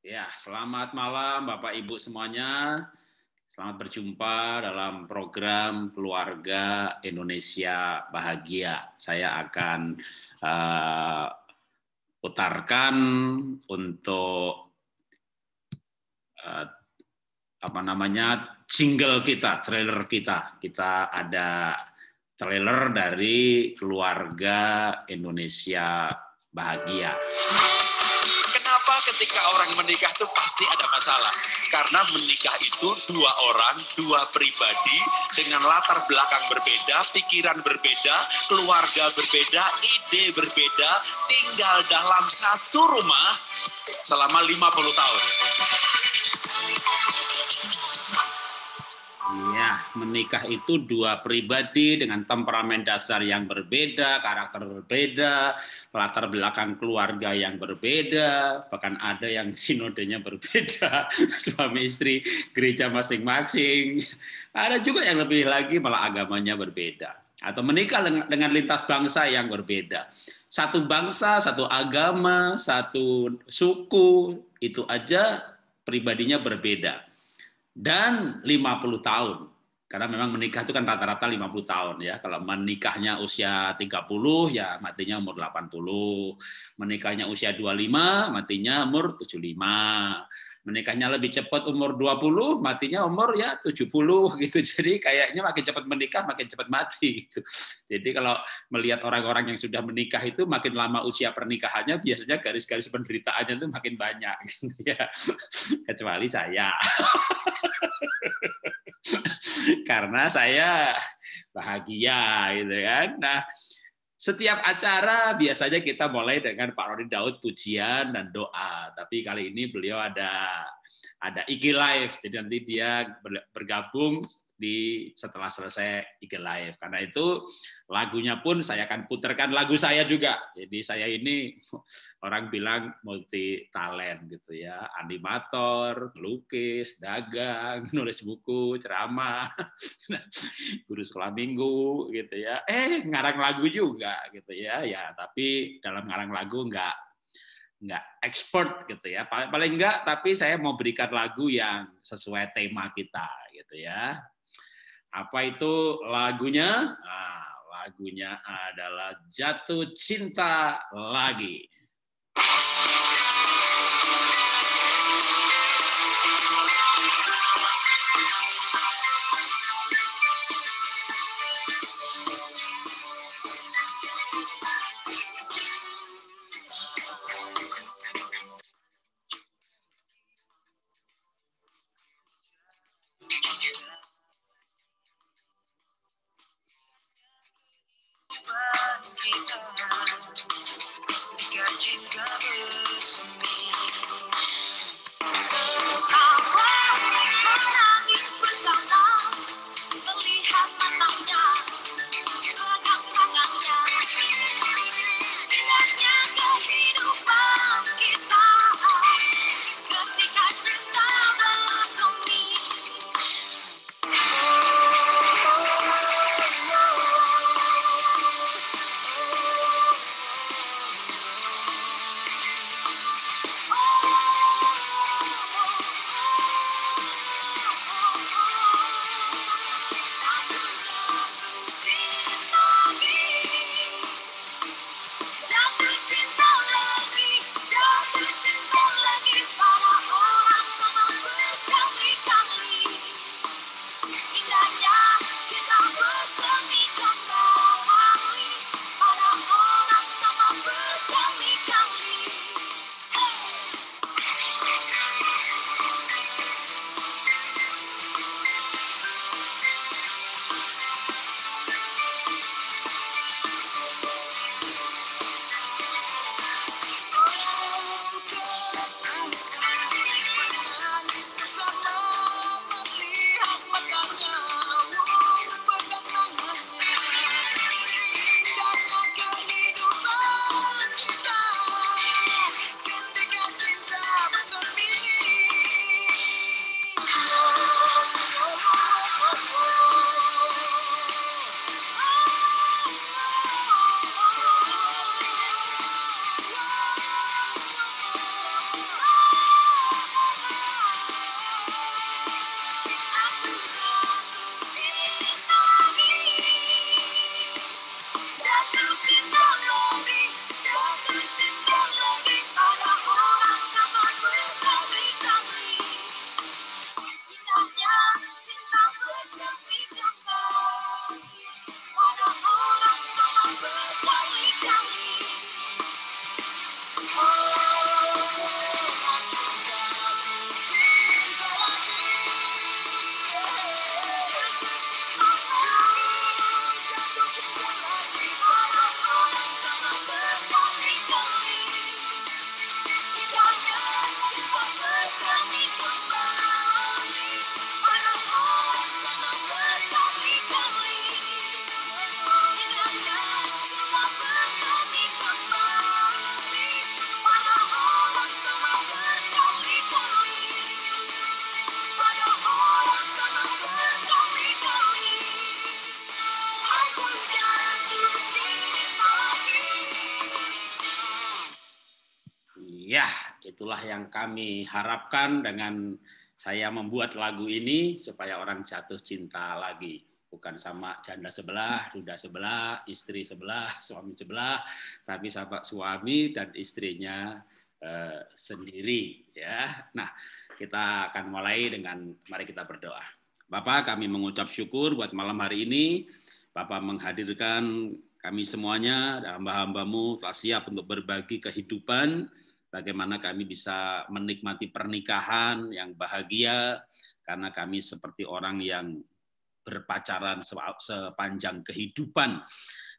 Ya, selamat malam Bapak Ibu semuanya. Selamat berjumpa dalam program Keluarga Indonesia Bahagia. Saya akan putarkan untuk jingle kita, trailer kita. Kita ada trailer dari Keluarga Indonesia Bahagia. Kenapa ketika orang menikah itu pasti ada masalah? Karena menikah itu dua orang, dua pribadi dengan latar belakang berbeda, pikiran berbeda, keluarga berbeda, ide berbeda, tinggal dalam satu rumah selama 50 tahun. Ya, menikah itu dua pribadi dengan temperamen dasar yang berbeda, karakter berbeda, latar belakang keluarga yang berbeda, bahkan ada yang sinodenya berbeda, suami istri gereja masing-masing. Ada juga yang lebih lagi malah agamanya berbeda. Atau menikah dengan lintas bangsa yang berbeda. Satu bangsa, satu agama, satu suku, itu aja pribadinya berbeda. Dan 50 tahun. Karena memang menikah itu kan rata-rata 50 tahun ya. Kalau menikahnya usia 30 ya matinya umur 80. Menikahnya usia 25 matinya umur 75. Menikahnya lebih cepat umur 20 matinya umur ya 70 gitu. Jadi kayaknya makin cepat menikah makin cepat mati gitu. Jadi kalau melihat orang-orang yang sudah menikah itu makin lama usia pernikahannya biasanya garis-garis penderitaannya itu makin banyak gitu ya. Kecuali saya. Karena saya bahagia gitu kan. Nah, setiap acara biasanya kita mulai dengan Pak Roni Daud pujian dan doa. Tapi kali ini beliau ada IG Live, jadi nanti dia bergabung setelah selesai IG Live. Karena itu lagunya pun saya akan putarkan lagu saya juga. Jadi saya ini orang bilang multi talent gitu ya, animator, melukis, dagang, nulis buku, ceramah, guru sekolah minggu gitu ya. Ngarang lagu juga gitu ya. Ya, tapi dalam ngarang lagu nggak expert gitu ya. Paling enggak, tapi saya mau berikan lagu yang sesuai tema kita gitu ya. Apa itu lagunya? Nah, lagunya adalah Jatuh Cinta Lagi. itulah yang kami harapkan dengan saya membuat lagu ini supaya orang jatuh cinta lagi. Bukan sama janda sebelah, duda sebelah, istri sebelah, suami sebelah, tapi sama suami dan istrinya sendiri. Ya, nah kita akan mulai dengan mari kita berdoa. Bapak, kami mengucap syukur buat malam hari ini. Bapak menghadirkan kami semuanya, hamba-hambamu telah siap untuk berbagi kehidupan, bagaimana kami bisa menikmati pernikahan yang bahagia, karena kami seperti orang yang berpacaran sepanjang kehidupan.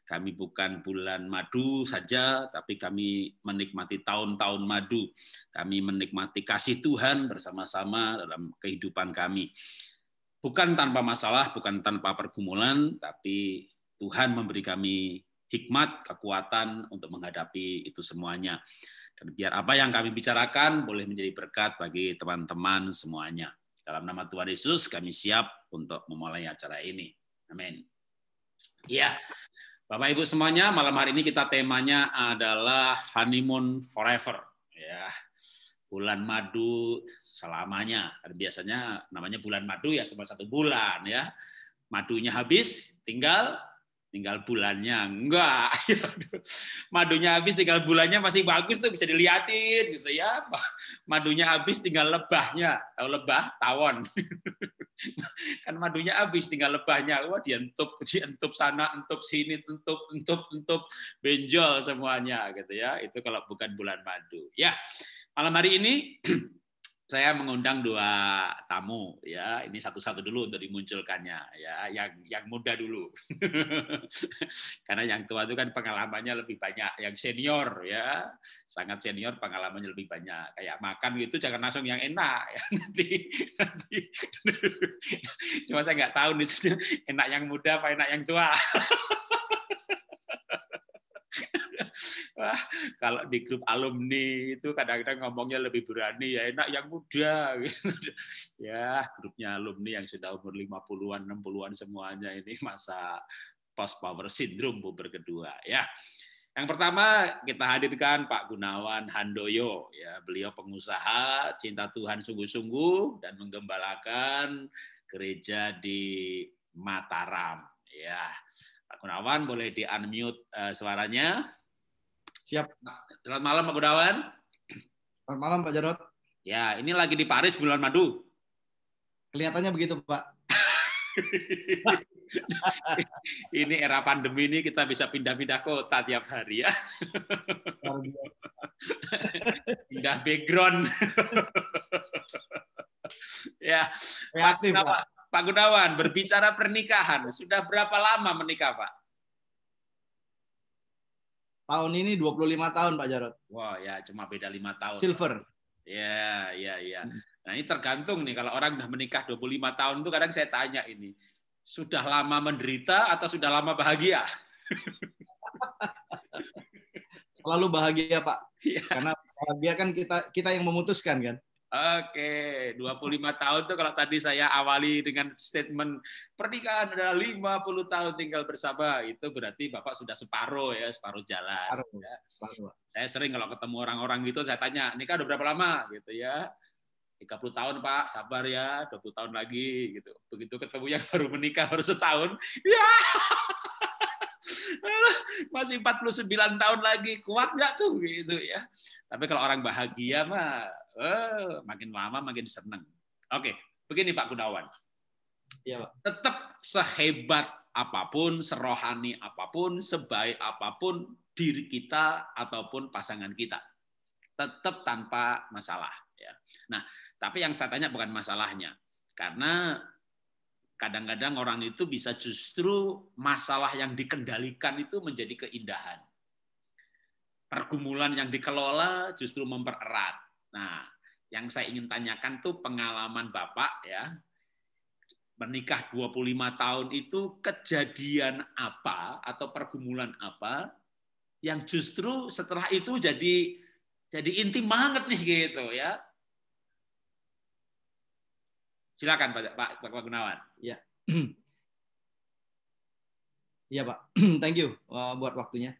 Kami bukan bulan madu saja, tapi kami menikmati tahun-tahun madu. Kami menikmati kasih Tuhan bersama-sama dalam kehidupan kami. Bukan tanpa masalah, bukan tanpa pergumulan, tapi Tuhan memberi kami hikmat, kekuatan untuk menghadapi itu semuanya. Dan biar apa yang kami bicarakan boleh menjadi berkat bagi teman-teman semuanya. Dalam nama Tuhan Yesus, kami siap untuk memulai acara ini. Amin. Ya, Bapak Ibu semuanya, malam hari ini kita temanya adalah honeymoon forever. Ya, bulan madu selamanya. Biasanya namanya bulan madu ya cuma 1 bulan ya. Madunya habis, tinggal bulannya. Enggak. Madunya habis, tinggal bulannya masih bagus tuh, bisa dilihatin gitu ya. Madunya habis, tinggal lebahnya. Tahu lebah? Tawon. Kan madunya habis, tinggal lebahnya. Wah, dientup sana, entup sini, entup, benjol semuanya gitu ya. Itu kalau bukan bulan madu. Ya, malam hari ini saya mengundang 2 tamu ya. Ini satu-satu dulu untuk dimunculkannya ya. Yang muda dulu. Karena yang tua itu kan pengalamannya lebih banyak, yang senior ya. Sangat senior, pengalamannya lebih banyak. Kayak makan gitu jangan langsung yang enak ya. Nanti cuma saya nggak tahu nih enak yang muda apa enak yang tua. Wah, kalau di grup alumni itu kadang-kadang ngomongnya lebih berani ya enak yang muda gitu. Ya, grupnya alumni yang sudah umur 50-an, 60-an semuanya ini masa post power syndrome puber kedua ya. Yang pertama kita hadirkan Pak Gunawan Handoyo ya, beliau pengusaha cinta Tuhan sungguh-sungguh dan menggembalakan gereja di Mataram ya. Pak Gunawan boleh di-unmute suaranya. Siap. Selamat malam Pak Gunawan. Selamat malam Pak Jarot. Ya, ini lagi di Paris bulan madu. Kelihatannya begitu Pak. Ini era pandemi ini kita bisa pindah-pindah kota tiap hari ya. Pindah background. Ya, kreatif Pak Gunawan, berbicara pernikahan, sudah berapa lama menikah Pak? Tahun ini 25 tahun Pak Jarot. Wah, ya cuma beda 5 tahun. Silver. Ya. Nah, ini tergantung nih kalau orang udah menikah 25 tahun itu kadang saya tanya ini, sudah lama menderita atau sudah lama bahagia? Selalu bahagia Pak. Ya. Karena bahagia kan kita yang memutuskan kan. Oke, 25 tahun tuh kalau tadi saya awali dengan statement pernikahan adalah 50 tahun tinggal bersama, itu berarti Bapak sudah separuh jalan. Separuh. Saya sering kalau ketemu orang-orang gitu saya tanya, nikah udah berapa lama gitu ya. 30 tahun Pak, sabar ya, 20 tahun lagi gitu. Begitu ketemu yang baru menikah baru setahun, ya. Masih 49 tahun lagi, kuat nggak tuh gitu ya. Tapi kalau orang bahagia mah makin lama makin seneng. Oke, begini Pak Gunawan. Iya, Pak. Tetap sehebat apapun, serohani apapun, sebaik apapun diri kita ataupun pasangan kita, tetap tanpa masalah ya. Nah, tapi yang saya tanya bukan masalahnya. Karena kadang-kadang orang itu bisa justru masalah yang dikendalikan itu menjadi keindahan. Pergumulan yang dikelola justru mempererat. Nah, yang saya ingin tanyakan tuh pengalaman Bapak ya. Menikah 25 tahun itu kejadian apa atau pergumulan apa yang justru setelah itu jadi intim banget nih gitu ya. Silakan Pak Gunawan. Ya. Iya Pak, thank you buat waktunya.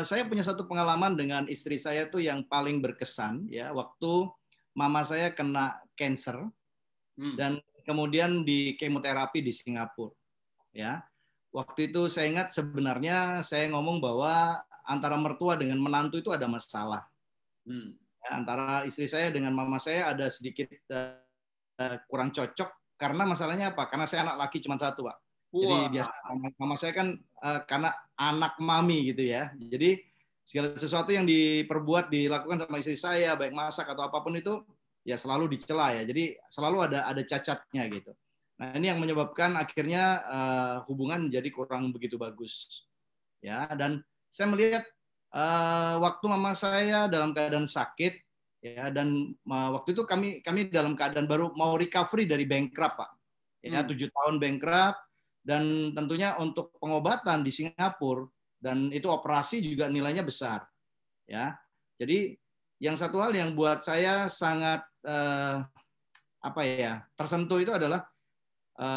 Saya punya satu pengalaman dengan istri saya tuh yang paling berkesan ya, waktu mama saya kena cancer dan kemudian di kemoterapi di Singapura ya. Waktu itu saya ingat sebenarnya saya ngomong bahwa antara mertua dengan menantu itu ada masalah. Ya, antara istri saya dengan mama saya ada sedikit kurang cocok karena masalahnya apa? Karena saya anak laki cuma satu, Pak. Jadi biasa mama saya kan karena anak mami gitu ya. Jadi segala sesuatu yang dilakukan sama istri saya, baik masak atau apapun itu ya selalu dicela ya. Jadi selalu ada cacatnya gitu. Nah, ini yang menyebabkan akhirnya hubungan jadi kurang begitu bagus. Ya, dan saya melihat waktu mama saya dalam keadaan sakit ya, dan waktu itu kami dalam keadaan baru mau recovery dari bankrupt, Pak. Ya, 7 tahun bankrupt, dan tentunya untuk pengobatan di Singapura dan itu operasi juga nilainya besar. Ya. Jadi yang satu hal yang buat saya sangat tersentuh itu adalah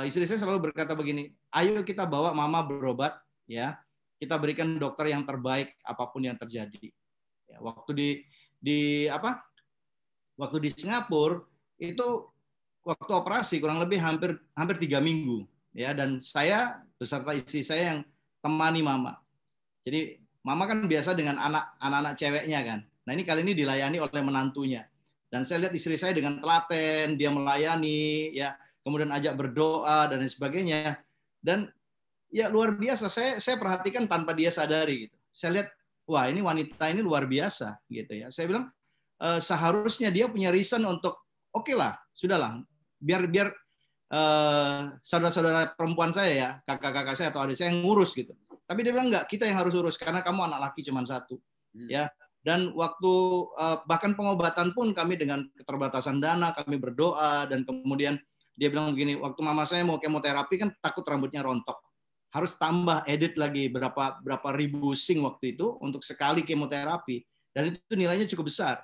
istri saya selalu berkata begini, ayo kita bawa mama berobat, ya, kita berikan dokter yang terbaik apapun yang terjadi. Ya, waktu di Singapura itu waktu operasi kurang lebih hampir 3 minggu, ya, dan saya beserta istri saya yang temani mama. Jadi mama kan biasa dengan anak-anak ceweknya kan. Nah ini kali ini dilayani oleh menantunya. Dan saya lihat istri saya dengan telaten, dia melayani, ya, kemudian ajak berdoa dan lain sebagainya. Dan ya luar biasa. Saya perhatikan tanpa dia sadari gitu. Saya lihat, wah ini wanita ini luar biasa gitu ya. Saya bilang seharusnya dia punya reason untuk oke lah, sudahlah, biar saudara-saudara perempuan saya ya, kakak-kakak saya atau adik saya yang ngurus gitu. Tapi dia bilang enggak, kita yang harus urus karena kamu anak laki cuma satu. Ya. Dan waktu bahkan pengobatan pun kami dengan keterbatasan dana, kami berdoa, dan kemudian dia bilang begini, waktu mama saya mau kemoterapi kan takut rambutnya rontok. Harus tambah edit lagi berapa ribu sing waktu itu untuk sekali kemoterapi, dan itu nilainya cukup besar.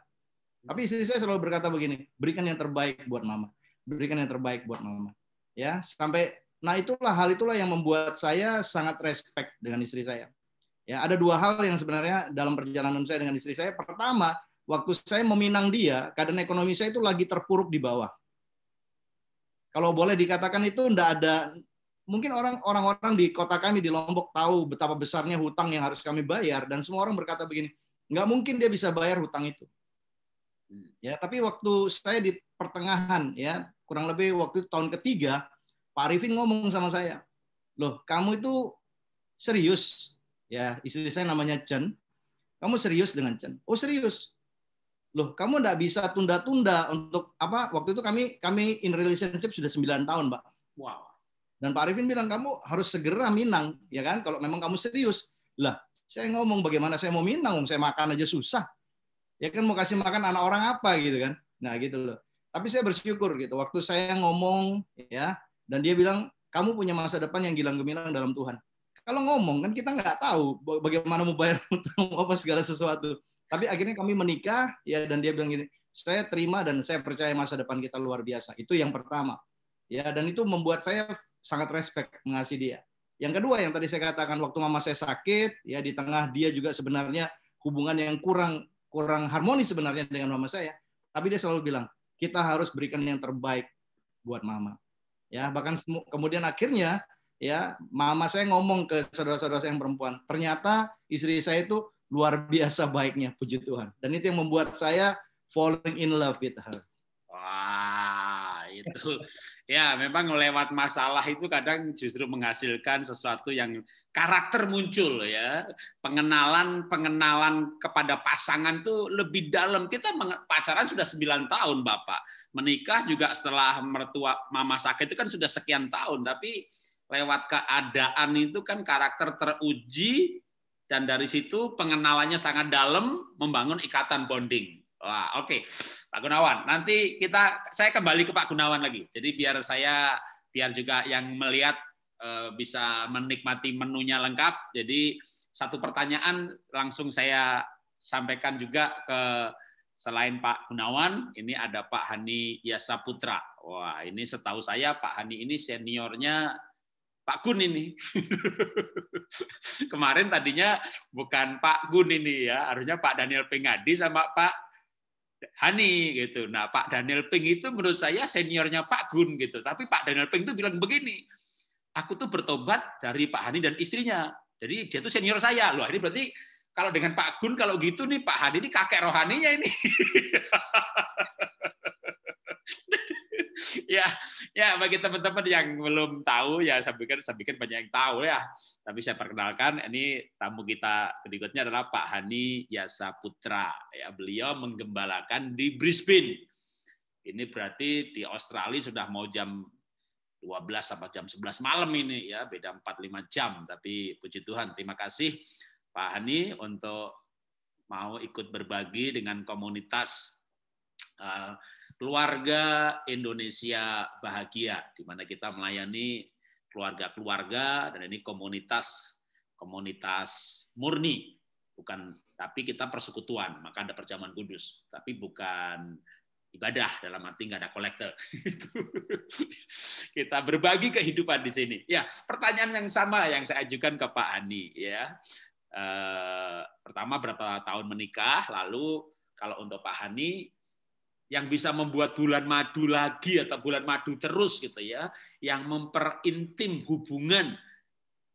Tapi istri saya selalu berkata begini, berikan yang terbaik buat mama. Berikan yang terbaik buat mama. Ya, hal itulah yang membuat saya sangat respect dengan istri saya. Ya, ada 2 hal yang sebenarnya dalam perjalanan saya dengan istri saya. Pertama, waktu saya meminang dia, keadaan ekonomi saya itu lagi terpuruk di bawah. Kalau boleh dikatakan itu enggak ada, mungkin orang-orang di kota kami di Lombok tahu betapa besarnya hutang yang harus kami bayar, dan semua orang berkata begini, nggak mungkin dia bisa bayar hutang itu. Ya, tapi waktu saya di pertengahan, ya, kurang lebih waktu tahun ketiga, Pak Arifin ngomong sama saya, loh, kamu itu serius? Ya, istri saya namanya Chen. Kamu serius dengan Chen? Oh, serius. Loh, kamu enggak bisa tunda-tunda untuk apa? Waktu itu kami in relationship sudah 9 tahun, Pak. Wow. Dan Pak Arifin bilang, kamu harus segera minang, ya kan? Kalau memang kamu serius. Lah, saya ngomong bagaimana saya mau minang? Saya makan aja susah. Ya kan, mau kasih makan anak orang apa gitu kan? Nah, gitu loh. Tapi saya bersyukur gitu. Waktu saya ngomong, ya, dan dia bilang, kamu punya masa depan yang gilang gemilang dalam Tuhan. Kalau ngomong kan kita nggak tahu bagaimana mau bayar utang apa segala sesuatu. Tapi akhirnya kami menikah, ya, dan dia bilang gini, saya terima dan saya percaya masa depan kita luar biasa. Itu yang pertama. Ya, dan itu membuat saya sangat respect mengasihi dia. Yang kedua yang tadi saya katakan, waktu mama saya sakit, ya, di tengah dia juga sebenarnya hubungan yang kurang harmonis sebenarnya dengan mama saya. Tapi dia selalu bilang, kita harus berikan yang terbaik buat mama. Ya, bahkan kemudian akhirnya, ya, mama saya ngomong ke saudara-saudara saya yang perempuan, ternyata istri saya itu luar biasa baiknya, puji Tuhan. Dan itu yang membuat saya falling in love with her. Wah, itu ya memang lewat masalah itu kadang justru menghasilkan sesuatu yang karakter muncul ya. Pengenalan kepada pasangan tuh lebih dalam. Kita pacaran sudah 9 tahun, Bapak. Menikah juga setelah mertua mama sakit itu kan sudah sekian tahun, tapi lewat keadaan itu kan karakter teruji, dan dari situ pengenalannya sangat dalam, membangun ikatan bonding. Wah, oke. Pak Gunawan, nanti saya kembali ke Pak Gunawan lagi. Jadi biar juga yang melihat bisa menikmati menunya lengkap. Jadi satu pertanyaan langsung saya sampaikan juga ke selain Pak Gunawan, ini ada Pak Hani Yasa Putra. Wah, ini setahu saya Pak Hani ini seniornya Pak Gun ini. Kemarin tadinya bukan Pak Gun ini ya, harusnya Pak Daniel Pingadi sama Pak Hani gitu. Nah, Pak Daniel Ping itu menurut saya seniornya Pak Gun gitu. Tapi Pak Daniel Ping itu bilang begini, aku tuh bertobat dari Pak Hani dan istrinya. Jadi dia tuh senior saya. Loh, ini berarti kalau dengan Pak Gun kalau gitu nih Pak Hani ini kakek rohaninya ini. ya bagi teman-teman yang belum tahu ya saya pikir banyak yang tahu ya. Tapi saya perkenalkan ini tamu kita berikutnya adalah Pak Hani Yasa Putra. Ya, beliau menggembalakan di Brisbane. Ini berarti di Australia sudah mau jam 12 sampai jam 11 malam ini ya, beda 4-5 jam. Tapi puji Tuhan, terima kasih Pak Hani untuk mau ikut berbagi dengan komunitas Keluarga Indonesia Bahagia, di mana kita melayani keluarga-keluarga dan ini komunitas murni, bukan, tapi kita persekutuan, maka ada perjamuan kudus, tapi bukan ibadah dalam arti nggak ada kolektor. Kita berbagi kehidupan di sini. Ya, pertanyaan yang sama yang saya ajukan ke Pak Hani ya. Pertama berapa tahun menikah, lalu kalau untuk Pak Hani yang bisa membuat bulan madu lagi atau bulan madu terus gitu ya, yang memperintim hubungan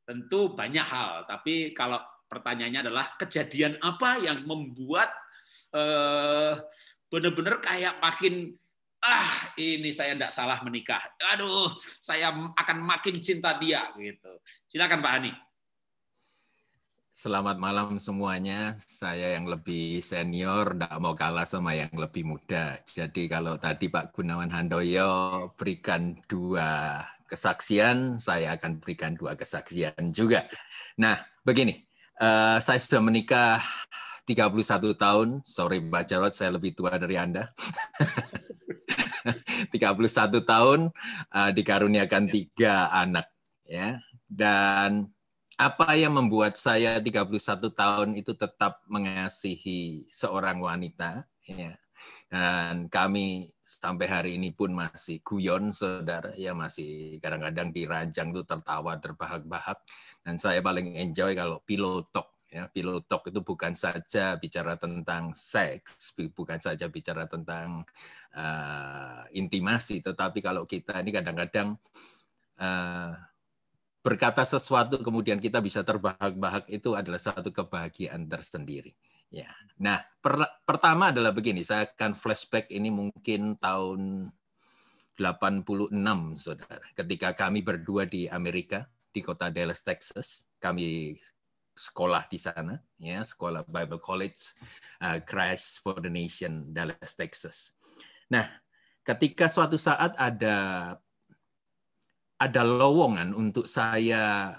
tentu banyak hal. Tapi kalau pertanyaannya adalah kejadian apa yang membuat benar-benar kayak makin ini saya tidak salah menikah. Aduh, saya akan makin cinta dia gitu. Silakan Pak Hani. Selamat malam semuanya. Saya yang lebih senior, tidak mau kalah sama yang lebih muda. Jadi kalau tadi Pak Gunawan Handoyo berikan 2 kesaksian, saya akan berikan 2 kesaksian juga. Nah, begini, saya sudah menikah 31 tahun. Sorry Pak Jarod, saya lebih tua dari Anda. 31 tahun, dikaruniakan 3 anak. Ya. Dan apa yang membuat saya 31 tahun itu tetap mengasihi seorang wanita, ya. Dan kami sampai hari ini pun masih guyon, saudara, ya, masih kadang-kadang diranjang tuh tertawa terbahak-bahak. Dan saya paling enjoy kalau pillow talk, ya. Pillow talk itu bukan saja bicara tentang seks, bukan saja bicara tentang intimasi, tetapi kalau kita ini kadang-kadang berkata sesuatu kemudian kita bisa terbahak-bahak, itu adalah satu kebahagiaan tersendiri. Ya. Nah, pertama adalah begini, saya akan flashback ini mungkin tahun 86, saudara. Ketika kami berdua di Amerika, di kota Dallas, Texas, kami sekolah di sana, ya, sekolah Bible College, Christ for the Nation, Dallas, Texas. Nah, ketika suatu saat ada lowongan untuk saya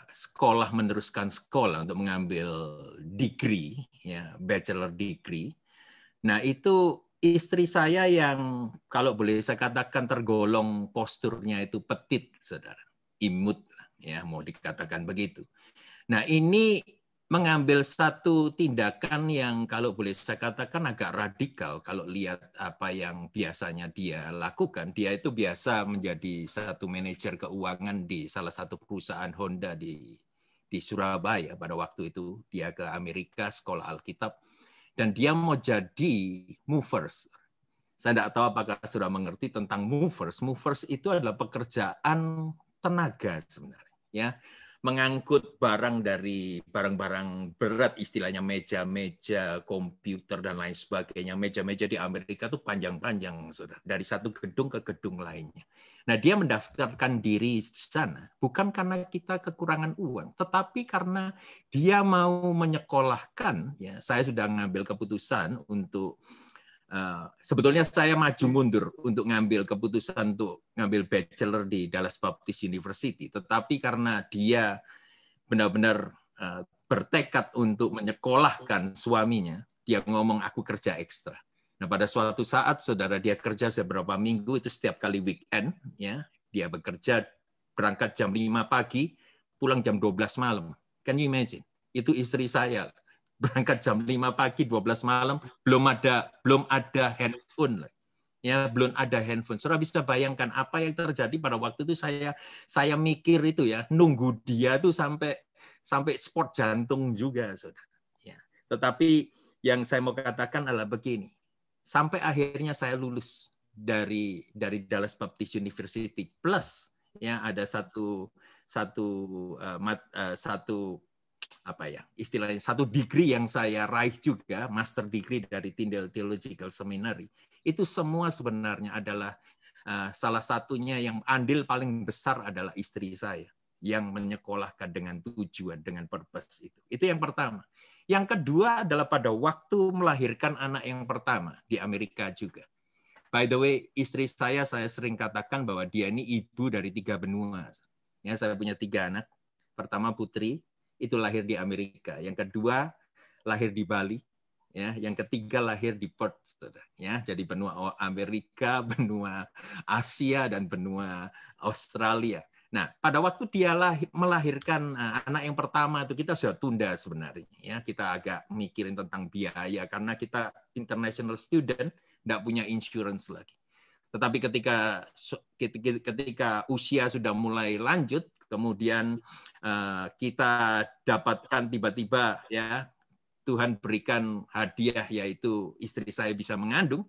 meneruskan sekolah untuk mengambil degree, ya, bachelor degree. Nah, itu istri saya yang kalau boleh saya katakan tergolong posturnya itu petit, saudara, imut, ya, mau dikatakan begitu. Nah, ini mengambil satu tindakan yang kalau boleh saya katakan agak radikal. Kalau lihat apa yang biasanya dia lakukan, dia itu biasa menjadi satu manajer keuangan di salah satu perusahaan Honda di Surabaya. Pada waktu itu dia ke Amerika sekolah Alkitab dan dia mau jadi movers. Saya tidak tahu apakah sudah mengerti tentang movers. Movers itu adalah pekerjaan tenaga sebenarnya, ya. Mengangkut barang-barang berat, istilahnya meja-meja, komputer, dan lain sebagainya. Meja-meja di Amerika itu panjang-panjang, saudara, dari satu gedung ke gedung lainnya. Nah, dia mendaftarkan diri di sana, bukan karena kita kekurangan uang, tetapi karena dia mau menyekolahkan, ya, saya sudah mengambil keputusan untuk sebetulnya saya maju mundur untuk ngambil keputusan untuk ngambil bachelor di Dallas Baptist University, tetapi karena dia benar-benar bertekad untuk menyekolahkan suaminya, dia ngomong aku kerja ekstra. Nah, pada suatu saat saudara dia kerja beberapa minggu itu setiap kali weekend, ya, dia bekerja berangkat jam 5 pagi, pulang jam 12 malam. Can you imagine? Itu istri saya. Berangkat jam 5 pagi, 12 malam, belum ada handphone. Ya, belum ada handphone. Saudara bisa bayangkan apa yang terjadi pada waktu itu saya mikir itu ya, nunggu dia tuh sampai sport jantung juga, Saudara. Ya. Tetapi yang saya mau katakan adalah begini. Sampai akhirnya saya lulus dari Dallas Baptist University plus ya ada satu apa ya istilahnya satu degree yang saya raih juga, master degree dari Tyndale Theological Seminary. Itu semua sebenarnya adalah salah satunya yang andil paling besar adalah istri saya yang menyekolahkan dengan tujuan, dengan purpose itu. Itu yang pertama. Yang kedua adalah pada waktu melahirkan anak yang pertama di Amerika juga. By the way, istri saya sering katakan bahwa dia ini ibu dari 3 benua. Ya, saya punya 3 anak. Pertama putri, itu lahir di Amerika. Yang kedua lahir di Bali. Ya, yang ketiga lahir di Perth, ya, jadi benua Amerika, benua Asia, dan benua Australia. Nah, pada waktu dia melahirkan anak yang pertama itu kita sudah tunda sebenarnya. Ya, kita agak mikirin tentang biaya karena kita international student, tidak punya insurance lagi. Tetapi ketika usia sudah mulai lanjut, kemudian kita dapatkan tiba-tiba ya. Tuhan berikan hadiah yaitu istri saya bisa mengandung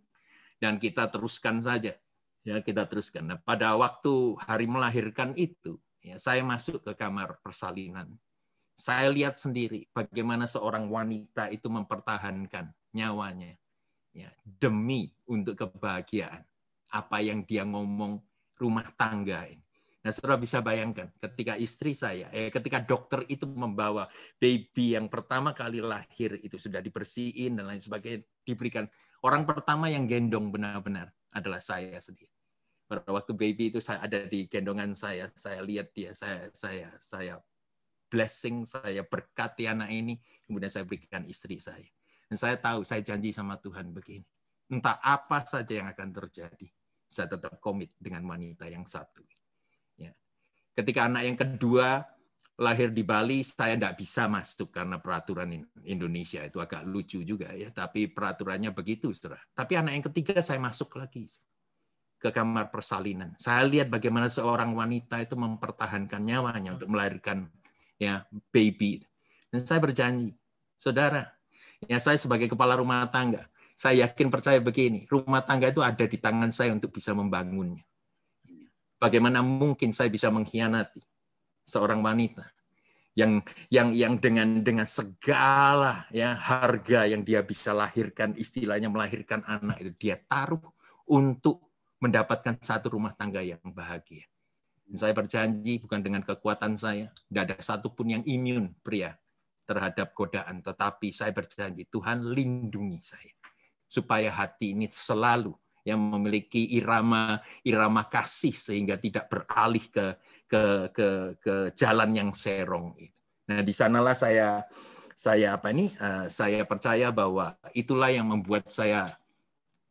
dan kita teruskan saja. Ya, kita teruskan. Nah, pada waktu hari melahirkan itu, ya, saya masuk ke kamar persalinan. Saya lihat sendiri bagaimana seorang wanita itu mempertahankan nyawanya ya, demi untuk kebahagiaan. Apa yang dia ngomong rumah tangga ini. Nah, saudara bisa bayangkan ketika istri saya, ketika dokter itu membawa baby yang pertama kali lahir itu sudah dibersihin dan lain sebagainya, diberikan orang pertama yang gendong benar-benar adalah saya sendiri. Pada waktu baby itu saya ada di gendongan saya lihat dia, saya blessing, saya berkati anak ini, kemudian saya berikan istri saya. Dan saya tahu, saya janji sama Tuhan begini, entah apa saja yang akan terjadi, saya tetap komit dengan wanita yang satu. Ketika anak yang kedua lahir di Bali, saya tidak bisa masuk karena peraturan Indonesia itu agak lucu juga ya. Tapi peraturannya begitu, saudara. Tapi anak yang ketiga saya masuk lagi ke kamar persalinan. Saya lihat bagaimana seorang wanita itu mempertahankan nyawanya untuk melahirkan ya baby. Dan saya berjanji, saudara, ya saya sebagai kepala rumah tangga, saya yakin percaya begini, rumah tangga itu ada di tangan saya untuk bisa membangunnya. Bagaimana mungkin saya bisa mengkhianati seorang wanita yang dengan segala ya harga yang dia bisa lahirkan, istilahnya melahirkan anak itu dia taruh untuk mendapatkan satu rumah tangga yang bahagia. Dan saya berjanji bukan dengan kekuatan saya, tidak ada satupun yang imun pria terhadap godaan, tetapi saya berjanji Tuhan lindungi saya supaya hati ini selalu yang memiliki irama kasih sehingga tidak beralih ke jalan yang serong. Nah, di sanalah saya percaya bahwa itulah yang membuat saya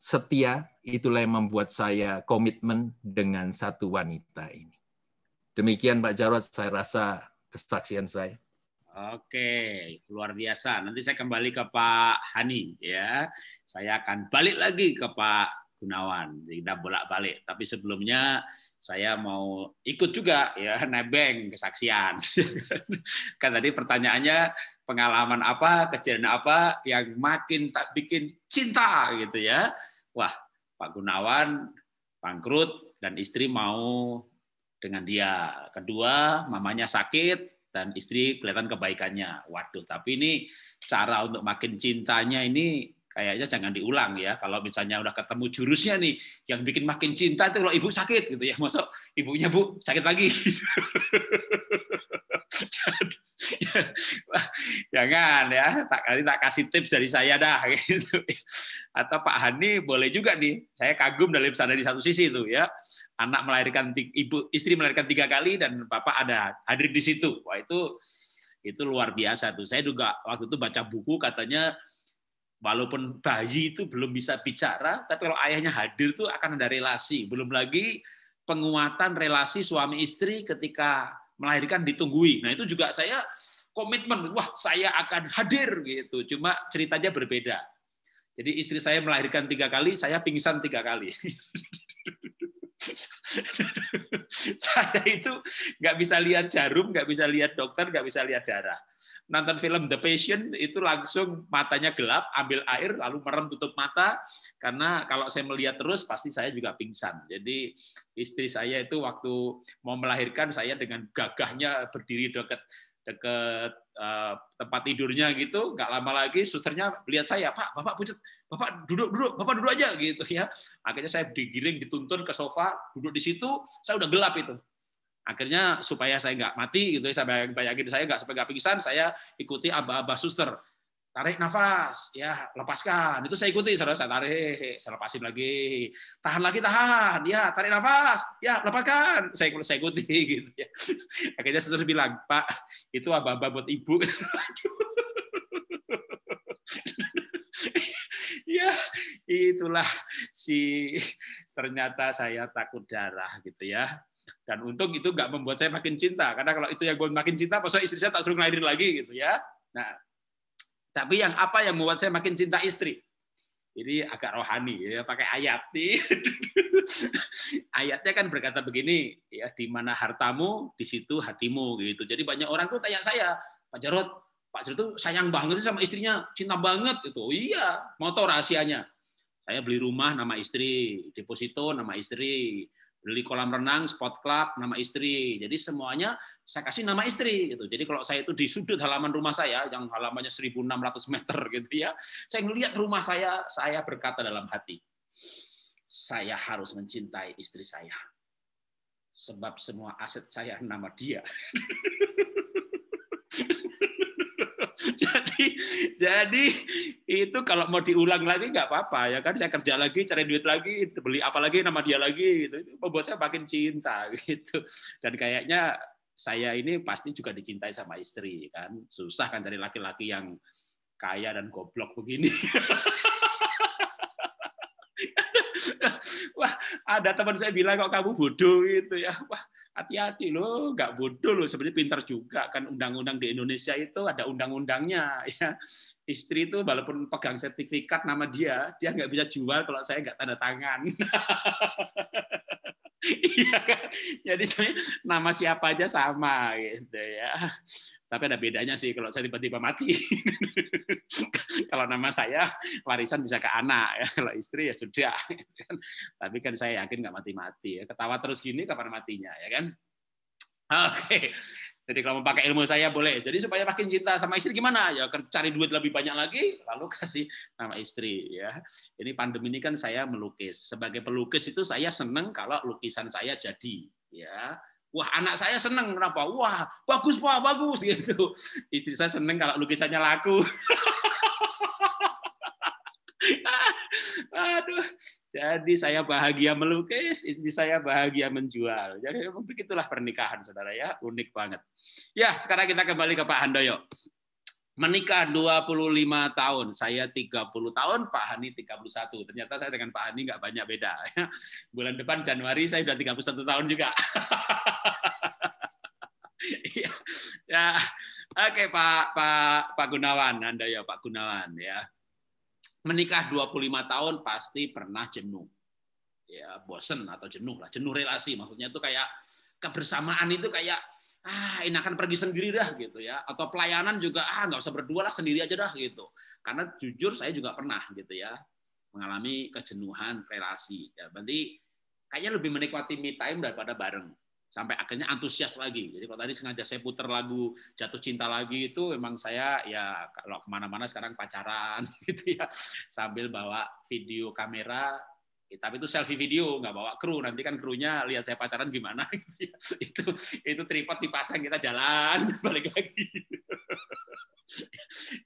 setia, itulah yang membuat saya komitmen dengan satu wanita ini. Demikian Pak Jarod, saya rasa kesaksian saya. Oke, luar biasa. Nanti saya kembali ke Pak Hani ya. Saya akan balik lagi ke Pak Gunawan, tidak bolak-balik. Tapi sebelumnya saya mau ikut juga ya nebeng kesaksian. Kan tadi pertanyaannya pengalaman apa, kejadian apa yang makin tak bikin cinta gitu ya. Wah, Pak Gunawan bangkrut dan istri mau dengan dia. Kedua, mamanya sakit dan istri kelihatan kebaikannya. Waduh, tapi ini cara untuk makin cintanya ini kayaknya jangan diulang ya. Kalau misalnya udah ketemu jurusnya nih, yang bikin makin cinta itu kalau ibu sakit gitu ya. Masuk ibunya Bu sakit lagi. Jangan ya. Tak kasih tips dari saya dah gitu. Atau Pak Hani boleh juga nih. Saya kagum dari sana di satu sisi tuh ya. Anak melahirkan istri melahirkan 3 kali dan Bapak ada hadir di situ. Wah itu luar biasa tuh. Saya juga waktu itu baca buku katanya walaupun bayi itu belum bisa bicara, tapi kalau ayahnya hadir itu akan ada relasi. Belum lagi penguatan relasi suami istri ketika melahirkan ditunggui. Nah itu juga saya komitmen, wah saya akan hadir gitu. Cuma ceritanya berbeda. Jadi istri saya melahirkan 3 kali, saya pingsan 3 kali. Saya itu nggak bisa lihat jarum, nggak bisa lihat dokter, nggak bisa lihat darah. Nonton film The Patient itu langsung matanya gelap, ambil air, lalu merem tutup mata, karena kalau saya melihat terus pasti saya juga pingsan. Jadi istri saya itu waktu mau melahirkan, saya dengan gagahnya berdiri dekat tempat tidurnya gitu, nggak lama lagi susternya lihat saya, Pak, Bapak pucat, Bapak duduk, Bapak duduk aja gitu ya. Akhirnya saya digiring, dituntun ke sofa, duduk di situ, saya udah gelap itu. Akhirnya supaya saya nggak mati gitu, saya bayangin saya sampai nggak pingsan, saya ikuti aba-aba suster. Tarik nafas, ya lepaskan. Itu saya ikuti, saudara, saya tarik, saya lepasin lagi. Tahan lagi, tahan, ya tarik nafas, ya lepaskan. Saya ikuti gitu ya. Akhirnya suster bilang, Pak, itu aba-aba buat ibu. Ya, itulah ternyata saya takut darah gitu ya. Dan untung itu nggak membuat saya makin cinta, karena kalau itu yang buat makin cinta, pasal istri saya tak suruh ngelahirin lagi gitu ya. Nah, tapi yang membuat saya makin cinta istri? Jadi agak rohani ya, pakai ayat nih. Ayatnya kan berkata begini, ya, di mana hartamu, di situ hatimu gitu. Jadi banyak orang tuh tanya saya, Pak Jarod tuh sayang banget sama istrinya, cinta banget itu. Oh, iya, mau tahu rahasianya? Saya beli rumah nama istri, deposito nama istri, beli kolam renang, sport club, nama istri. Jadi semuanya saya kasih nama istri gitu. Jadi kalau saya itu di sudut halaman rumah saya yang halamannya 1.600 meter gitu ya, saya ngelihat rumah saya berkata dalam hati, saya harus mencintai istri saya. Sebab semua aset saya nama dia. Jadi itu kalau mau diulang lagi nggak apa-apa ya kan, saya kerja lagi, cari duit lagi, beli apa lagi nama dia lagi gitu. Itu membuat saya makin cinta gitu. Dan kayaknya saya ini pasti juga dicintai sama istri kan. Susah kan cari laki-laki yang kaya dan goblok begini. Wah, ada teman saya bilang kok kamu bodoh gitu ya. Wah, hati-hati loh, nggak bodoh loh, sebenarnya pintar juga kan. Undang-undang di Indonesia itu ada undang-undangnya ya. Istri itu walaupun pegang sertifikat nama dia nggak bisa jual kalau saya nggak tanda tangan. Iya kan? Jadi nama siapa aja sama gitu ya. Tapi ada bedanya sih kalau saya tiba-tiba mati. Kalau nama saya warisan bisa ke anak ya. Kalau istri ya sudah. Tapi kan saya yakin nggak mati-mati ya. Ketawa terus gini kapan matinya ya kan? Oke. Jadi kalau mau pakai ilmu saya boleh. Jadi supaya makin cinta sama istri gimana? Ya cari duit lebih banyak lagi, lalu kasih nama istri. Ya, ini pandemi ini kan saya melukis. Sebagai pelukis itu saya seneng kalau lukisan saya jadi. Ya, wah anak saya seneng kenapa? Wah bagus Pak, bagus gitu. Istri saya seneng kalau lukisannya laku. Aduh, jadi saya bahagia melukis, istri saya bahagia menjual. Jadi begitulah pernikahan, saudara ya, unik banget. Ya, sekarang kita kembali ke Pak Handoyo. Menikah 25 tahun, saya 30 tahun, Pak Hani 31. Ternyata saya dengan Pak Hani nggak banyak beda. Bulan depan Januari saya sudah 31 tahun juga. Ya, oke Pak Gunawan, Handoyo, Pak Gunawan ya. Menikah 25 tahun pasti pernah jenuh. Ya, bosen atau jenuh lah, jenuh relasi. Maksudnya itu kayak kebersamaan itu kayak enakan pergi sendiri dah gitu ya. Atau pelayanan juga nggak usah berdua lah, sendiri aja dah gitu. Karena jujur saya juga pernah gitu ya mengalami kejenuhan relasi. Ya, berarti kayaknya lebih menikmati me time daripada bareng. Sampai akhirnya antusias lagi. Jadi kalau tadi sengaja saya putar lagu Jatuh Cinta lagi itu memang saya ya kalau kemana-mana sekarang pacaran gitu ya, sambil bawa video kamera, tapi itu selfie video, nggak bawa kru. Nanti kan krunya lihat saya pacaran gimana gitu ya. Itu tripod dipasang, kita jalan balik lagi.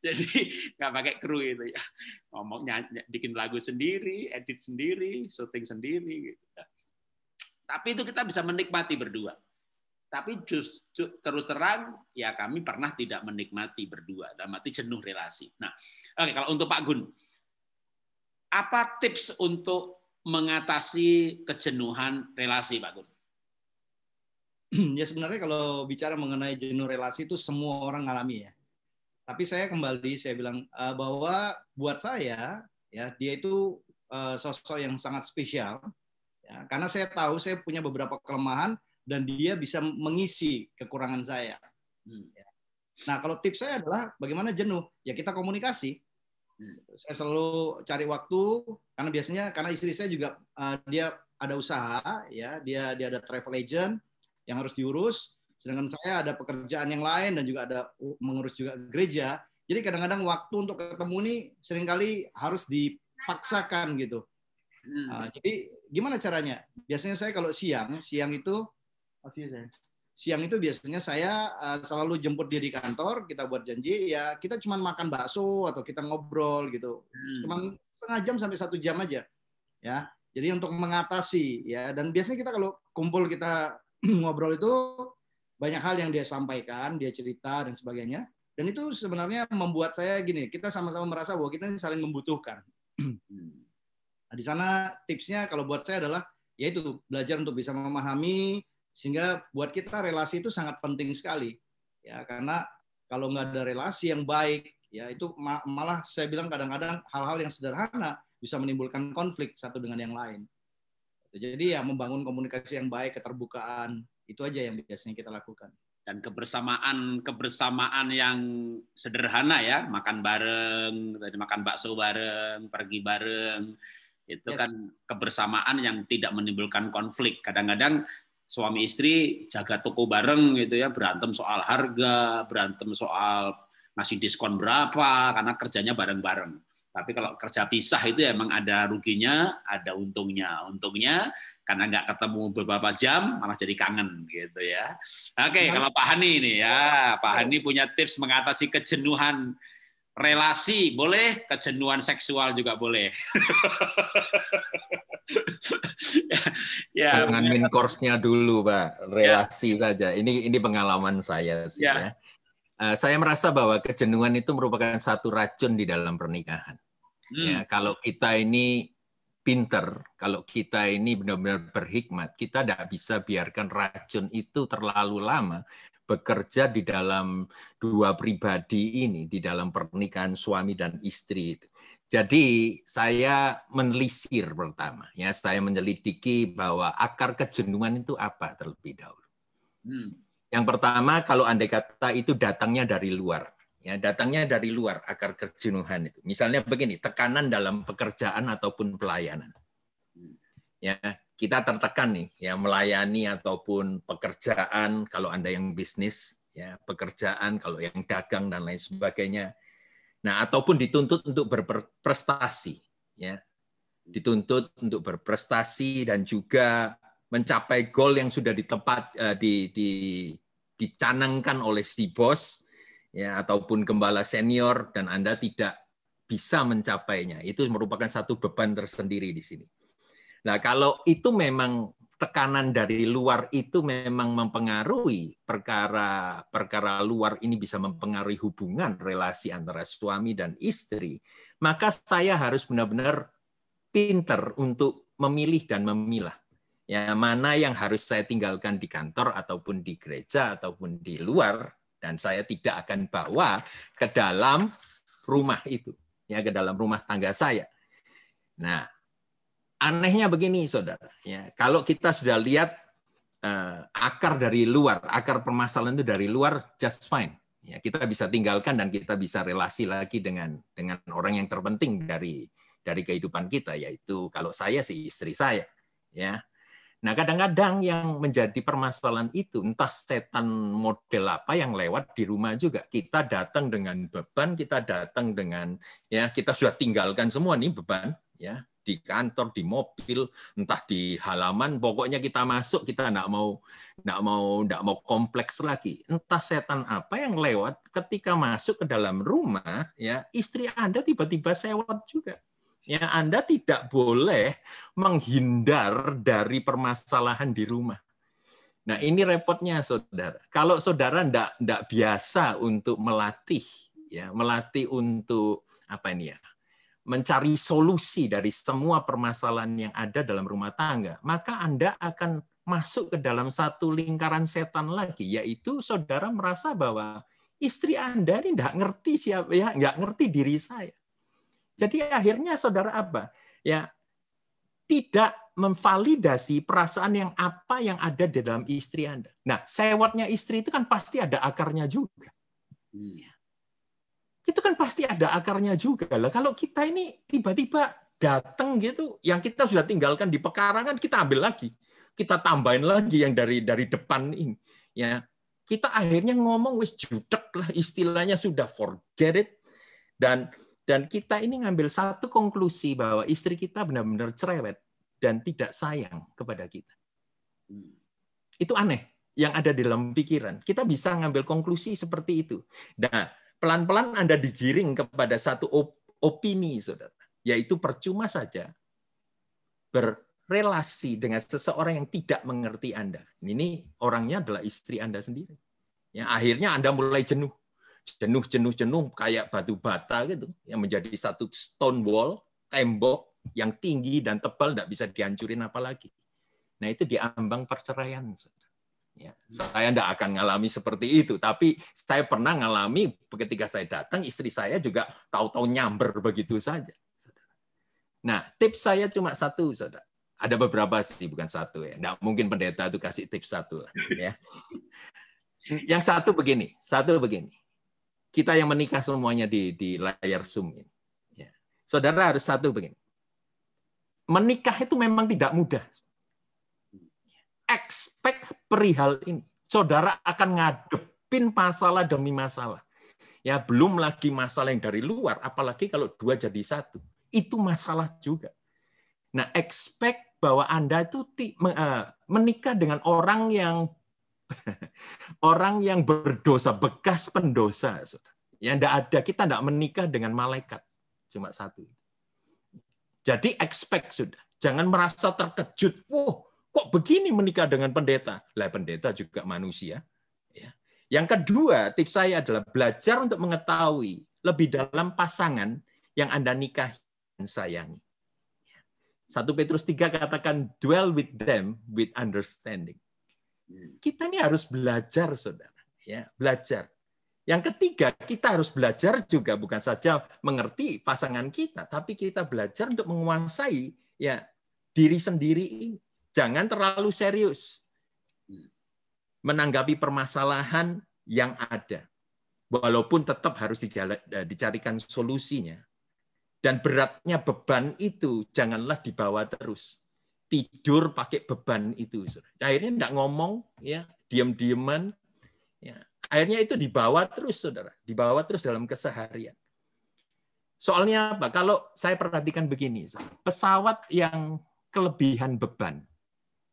Jadi nggak pakai kru itu ya, ngomongnya bikin lagu sendiri, edit sendiri, syuting sendiri gitu. Tapi itu kita bisa menikmati berdua. Tapi justru terus terang, ya kami pernah tidak menikmati berdua, dalam arti jenuh relasi. Nah, oke, kalau untuk Pak Gun, apa tips untuk mengatasi kejenuhan relasi, Pak Gun? Ya sebenarnya kalau bicara mengenai jenuh relasi itu semua orang ngalami ya. Tapi saya bilang bahwa buat saya ya, dia itu sosok yang sangat spesial, ya, karena saya tahu saya punya beberapa kelemahan dan dia bisa mengisi kekurangan saya. Nah, kalau tips saya adalah bagaimana jenuh, ya kita komunikasi. Saya selalu cari waktu, karena biasanya karena istri saya juga dia ada usaha, ya, dia ada travel agent yang harus diurus, sedangkan saya ada pekerjaan yang lain dan juga ada mengurus juga gereja. Jadi kadang-kadang waktu untuk ketemu ini seringkali harus dipaksakan gitu. Jadi gimana caranya? Biasanya saya kalau siang itu biasanya saya selalu jemput dia di kantor, kita buat janji, ya kita cuma makan bakso atau kita ngobrol gitu. Cuma setengah jam sampai 1 jam aja. Ya. Jadi untuk mengatasi, ya, dan biasanya kita kalau kumpul kita ngobrol itu banyak hal yang dia sampaikan, dia cerita dan sebagainya. Dan itu sebenarnya membuat saya gini, kita sama-sama merasa bahwa kita saling membutuhkan. Nah, di sana tipsnya kalau buat saya adalah yaitu belajar untuk bisa memahami, sehingga buat kita relasi itu sangat penting sekali. Ya, karena kalau nggak ada relasi yang baik, ya itu malah saya bilang kadang-kadang hal-hal yang sederhana bisa menimbulkan konflik satu dengan yang lain. Jadi ya membangun komunikasi yang baik, keterbukaan, itu aja yang biasanya kita lakukan. Dan kebersamaan yang sederhana ya, makan bareng, makan bakso bareng, pergi bareng, itu kan kebersamaan yang tidak menimbulkan konflik. Kadang-kadang suami istri jaga toko bareng gitu ya, berantem soal harga, berantem soal ngasih diskon berapa, karena kerjanya bareng-bareng. Tapi kalau kerja pisah itu emang ada ruginya, ada untungnya. Untungnya karena nggak ketemu beberapa jam malah jadi kangen gitu ya. Oke, kalau Pak Hani ini ya, Pak Hani punya tips mengatasi kejenuhan relasi, boleh, kejenuhan seksual juga boleh. Ya, jangan main course-nya dulu, Pak. Relasi saja. Ini pengalaman saya sih ya. Saya merasa bahwa kejenuhan itu merupakan satu racun di dalam pernikahan. Ya, kalau kita ini pinter, kalau kita ini benar-benar berhikmat, kita tidak bisa biarkan racun itu terlalu lama bekerja di dalam dua pribadi ini, di dalam pernikahan suami dan istri itu. Jadi saya menelisir pertama, ya saya menyelidiki bahwa akar kejenuhan itu apa terlebih dahulu. Yang pertama, kalau andai kata itu datangnya dari luar. Ya, datangnya dari luar akar kejenuhan itu. Misalnya begini, tekanan dalam pekerjaan ataupun pelayanan. Ya, kita tertekan nih, ya melayani ataupun pekerjaan kalau Anda yang bisnis, ya pekerjaan kalau yang dagang dan lain sebagainya. Nah, ataupun dituntut untuk berprestasi, ya, dituntut untuk berprestasi dan juga mencapai goal yang sudah dicanangkan oleh si bos. Ya, ataupun gembala senior dan Anda tidak bisa mencapainya, itu merupakan satu beban tersendiri di sini. Nah, kalau itu memang tekanan dari luar itu memang mempengaruhi perkara luar ini bisa mempengaruhi hubungan relasi antara suami dan istri, maka saya harus benar-benar pinter untuk memilih dan memilah. Ya, mana yang harus saya tinggalkan di kantor ataupun di gereja ataupun di luar, dan saya tidak akan bawa ke dalam rumah itu, ya ke dalam rumah tangga saya. Nah, anehnya begini, saudara. Ya, kalau kita sudah lihat akar dari luar, akar permasalahan itu dari luar, just fine. Ya, kita bisa tinggalkan dan kita bisa relasi lagi dengan orang yang terpenting dari kehidupan kita, yaitu kalau saya sih istri saya. Ya. Nah, kadang-kadang yang menjadi permasalahan itu entah setan model apa yang lewat di rumah juga. Kita datang dengan beban, kita datang dengan ya kita sudah tinggalkan semua nih beban ya di kantor, di mobil, entah di halaman, pokoknya kita masuk kita enggak mau kompleks lagi. Entah setan apa yang lewat ketika masuk ke dalam rumah ya, istri Anda tiba-tiba sewot juga. Ya, Anda tidak boleh menghindar dari permasalahan di rumah. Nah, ini repotnya, saudara. Kalau saudara tidak biasa untuk melatih untuk mencari solusi dari semua permasalahan yang ada dalam rumah tangga, maka Anda akan masuk ke dalam satu lingkaran setan lagi, yaitu saudara merasa bahwa istri Anda ini nggak ngerti nggak ngerti diri saya. Jadi akhirnya saudara apa? Ya, tidak memvalidasi perasaan yang apa yang ada di dalam istri Anda. Nah, sewotnya istri itu kan pasti ada akarnya juga. Itu kan pasti ada akarnya juga lah. Kalau kita ini tiba-tiba datang gitu, yang kita sudah tinggalkan di pekarangan, kita ambil lagi, kita tambahin lagi yang dari depan ini. Ya, kita akhirnya ngomong wis judek lah, istilahnya sudah forget it, dan kita ini ngambil satu konklusi bahwa istri kita benar-benar cerewet dan tidak sayang kepada kita. Itu aneh yang ada di dalam pikiran. Kita bisa ngambil konklusi seperti itu. Nah, pelan-pelan Anda digiring kepada satu opini, saudara, yaitu percuma saja berrelasi dengan seseorang yang tidak mengerti Anda. Ini orangnya adalah istri Anda sendiri. Ya, akhirnya Anda mulai jenuh kayak batu bata gitu, yang menjadi satu stone wall, tembok yang tinggi dan tebal, tidak bisa dihancurin apalagi. Nah, itu di ambang perceraian. Ya, saya tidak akan ngalami seperti itu, tapi saya pernah ngalami ketika saya datang, istri saya juga tahu-tahu nyamber begitu saja. Nah, tips saya cuma satu, saudara. Ada beberapa sih, bukan satu ya. Nggak mungkin pendeta itu kasih tips satu lah, ya. Yang satu begini. Kita yang menikah semuanya di layar Zoom ini. Ya. Saudara harus satu begini. Menikah itu memang tidak mudah. Expect perihal ini. Saudara akan ngadepin masalah demi masalah. Ya, belum lagi masalah yang dari luar, apalagi kalau dua jadi satu. Itu masalah juga. Nah, expect bahwa Anda itu menikah dengan orang yang berdosa, bekas pendosa. Ya, enggak ada, kita enggak menikah dengan malaikat. Cuma satu. Jadi expect sudah. Jangan merasa terkejut. Wah, kok begini menikah dengan pendeta? Lah, pendeta juga manusia. Ya. Yang kedua, tips saya adalah belajar untuk mengetahui lebih dalam pasangan yang Anda nikahi dan sayangi. 1 Petrus 3 katakan, dwell with them with understanding. Kita ini harus belajar, saudara. Ya, belajar. Yang ketiga, kita harus belajar juga bukan saja mengerti pasangan kita, tapi kita belajar untuk menguasai ya diri sendiri ini. Jangan terlalu serius menanggapi permasalahan yang ada. Walaupun tetap harus dicarikan solusinya. Dan beratnya beban itu janganlah dibawa terus. Tidur pakai beban itu. Akhirnya enggak ngomong, ya, diam-diaman. Ya. Akhirnya itu dibawa terus, saudara. Dibawa terus dalam keseharian. Soalnya apa? Kalau saya perhatikan begini, pesawat yang kelebihan beban,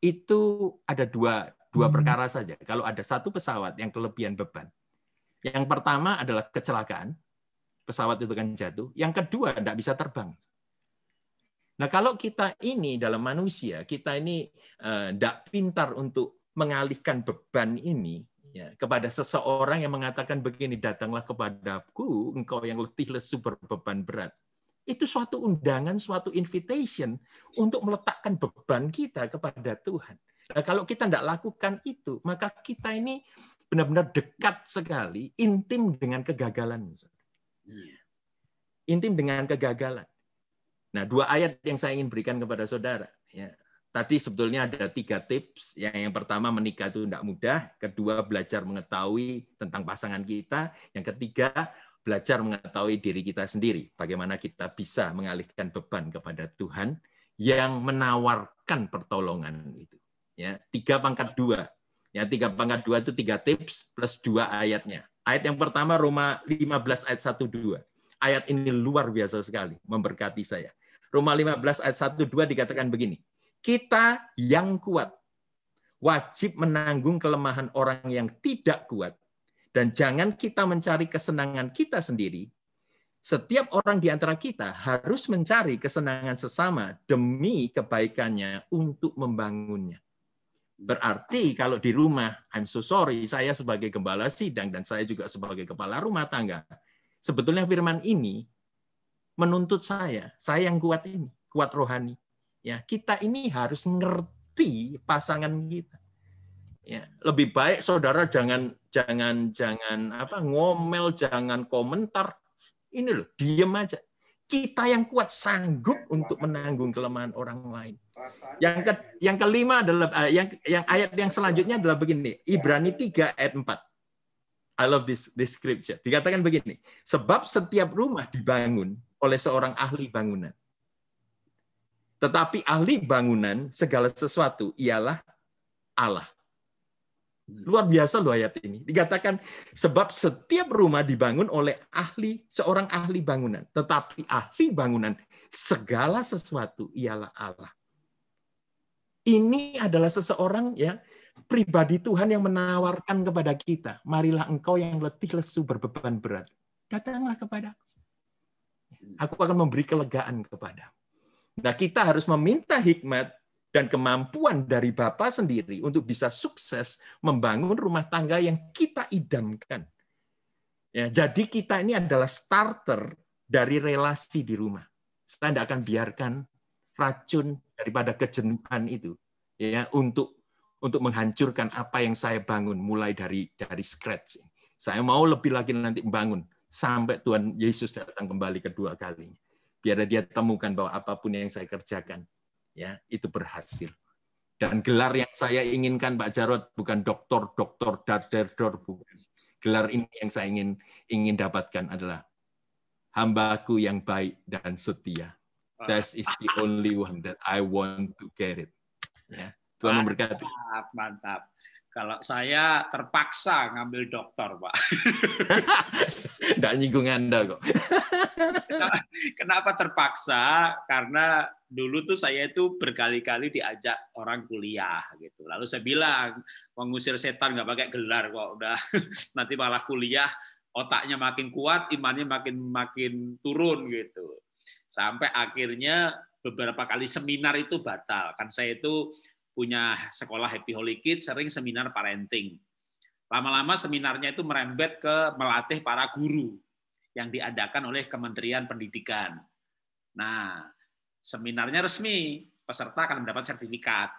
itu ada dua perkara saja. Kalau ada satu pesawat yang kelebihan beban, yang pertama adalah kecelakaan, pesawat itu kan jatuh. Yang kedua, tidak bisa terbang. Nah, kalau kita ini dalam manusia, kita ini tidak pintar untuk mengalihkan beban ini ya, kepada seseorang yang mengatakan begini, datanglah kepadaku, engkau yang letih lesu berbeban berat. Itu suatu undangan, suatu invitation untuk meletakkan beban kita kepada Tuhan. Nah, kalau kita tidak lakukan itu, maka kita ini benar-benar dekat sekali, intim dengan kegagalan. Intim dengan kegagalan. Nah, 2 ayat yang saya ingin berikan kepada saudara. Ya. Tadi sebetulnya ada 3 tips. Yang pertama, menikah itu tidak mudah. Kedua, belajar mengetahui tentang pasangan kita. Yang ketiga, belajar mengetahui diri kita sendiri. Bagaimana kita bisa mengalihkan beban kepada Tuhan yang menawarkan pertolongan itu. Ya, 3/2. Ya, 3/2 itu 3 tips plus 2 ayatnya. Ayat yang pertama Roma 15 ayat 1-2. Ayat ini luar biasa sekali, memberkati saya. Roma 15 ayat 1-2 dikatakan begini. Kita yang kuat wajib menanggung kelemahan orang yang tidak kuat. Dan jangan kita mencari kesenangan kita sendiri. Setiap orang di antara kita harus mencari kesenangan sesama demi kebaikannya untuk membangunnya. Berarti kalau di rumah, I'm so sorry, saya sebagai gembala sidang dan saya juga sebagai kepala rumah tangga, sebetulnya firman ini menuntut saya yang kuat ini, kuat rohani. Ya, kita ini harus ngerti pasangan kita. Ya, lebih baik saudara jangan ngomel, jangan komentar. Ini loh, diam aja. kita yang kuat sanggup untuk menanggung kelemahan orang lain. Yang kelima adalah yang ayat yang selanjutnya adalah begini, Ibrani 3 ayat 4. I love this scripture. Dikatakan begini, sebab setiap rumah dibangun oleh seorang ahli bangunan. Tetapi ahli bangunan segala sesuatu ialah Allah. Luar biasa loh ayat ini. Dikatakan sebab setiap rumah dibangun oleh seorang ahli bangunan. Tetapi ahli bangunan segala sesuatu ialah Allah. Ini adalah seseorang ya, pribadi Tuhan yang menawarkan kepada kita, marilah engkau yang letih lesu berbeban berat, datanglah kepadaku. Aku akan memberi kelegaan kepadamu. Nah, kita harus meminta hikmat dan kemampuan dari Bapa sendiri untuk bisa sukses membangun rumah tangga yang kita idamkan. Ya, jadi kita ini adalah starter dari relasi di rumah. Saya tidak akan biarkan racun daripada kejenuhan itu ya untuk menghancurkan apa yang saya bangun mulai dari scratch. Saya mau lebih lagi nanti membangun sampai Tuhan Yesus datang kembali kedua kalinya. Biar dia temukan bahwa apapun yang saya kerjakan ya itu berhasil. Dan gelar yang saya inginkan Pak Jarod bukan doktor bukan. Gelar ini yang saya ingin dapatkan adalah hambaku yang baik dan setia. That is the only one that I want to get it. Ya, Tuhan memberkati. Mantap. Kalau saya terpaksa ngambil dokter, Pak. Nggak nyinggung Anda kok. Kenapa terpaksa? Karena dulu tuh saya itu berkali-kali diajak orang kuliah gitu. Lalu saya bilang, mengusir setan nggak pakai gelar kok. Udah nanti malah kuliah, otaknya makin kuat, imannya makin turun gitu. Sampai akhirnya beberapa kali seminar itu batal. Kan saya itu punya sekolah Happy Holy Kids, sering seminar parenting. Lama-lama seminarnya itu merembet ke melatih para guru yang diadakan oleh Kementerian Pendidikan. Nah, seminarnya resmi, peserta akan mendapat sertifikat.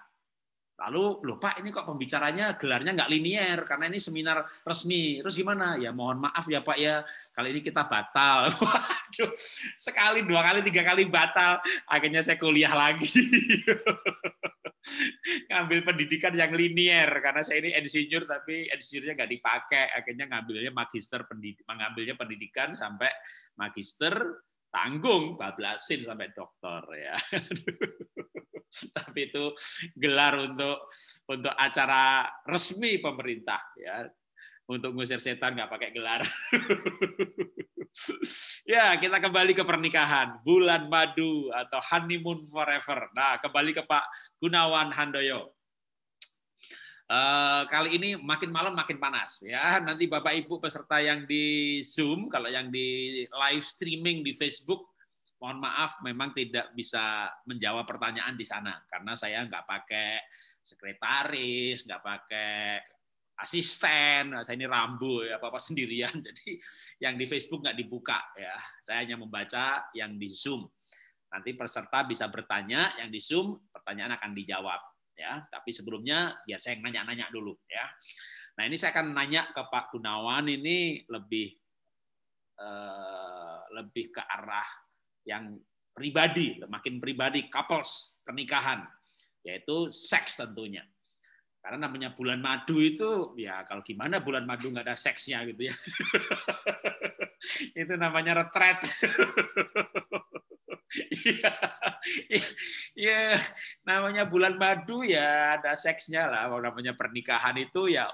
Lalu, loh Pak, ini kok pembicaranya gelarnya nggak linier, karena ini seminar resmi. Terus gimana? Ya mohon maaf ya Pak ya, kali ini kita batal. Waduh, sekali, 2 kali, 3 kali batal. Akhirnya saya kuliah lagi. Ngambil pendidikan yang linier, karena saya ini insinyur, tapi insinyurnya nggak dipakai. Akhirnya mengambilnya pendidikan sampai magister, tanggung, bablasin sampai doktor ya. Tapi itu gelar untuk acara resmi pemerintah ya. Untuk ngusir setan nggak pakai gelar. Ya, kita kembali ke pernikahan, bulan madu atau honeymoon forever. Nah, kembali ke Pak Gunawan Handoyo. Kali ini makin malam makin panas ya. Nanti Bapak Ibu peserta yang di Zoom, kalau yang di live streaming di Facebook, mohon maaf memang tidak bisa menjawab pertanyaan di sana karena saya nggak pakai sekretaris, nggak pakai asisten, saya ini rambu ya apa sendirian, jadi yang di Facebook nggak dibuka ya. Saya hanya membaca yang di Zoom. Nanti peserta bisa bertanya, yang di Zoom pertanyaan akan dijawab ya. Tapi sebelumnya biar saya nanya-nanya dulu ya. Nah ini saya akan nanya ke Pak Gunawan, ini lebih ke arah yang pribadi, makin pribadi, couples, pernikahan, yaitu seks tentunya. Karena namanya bulan madu itu, ya kalau gimana bulan madu nggak ada seksnya gitu ya. Itu namanya retret. Ya, namanya bulan madu ya ada seksnya lah. Namanya pernikahan itu ya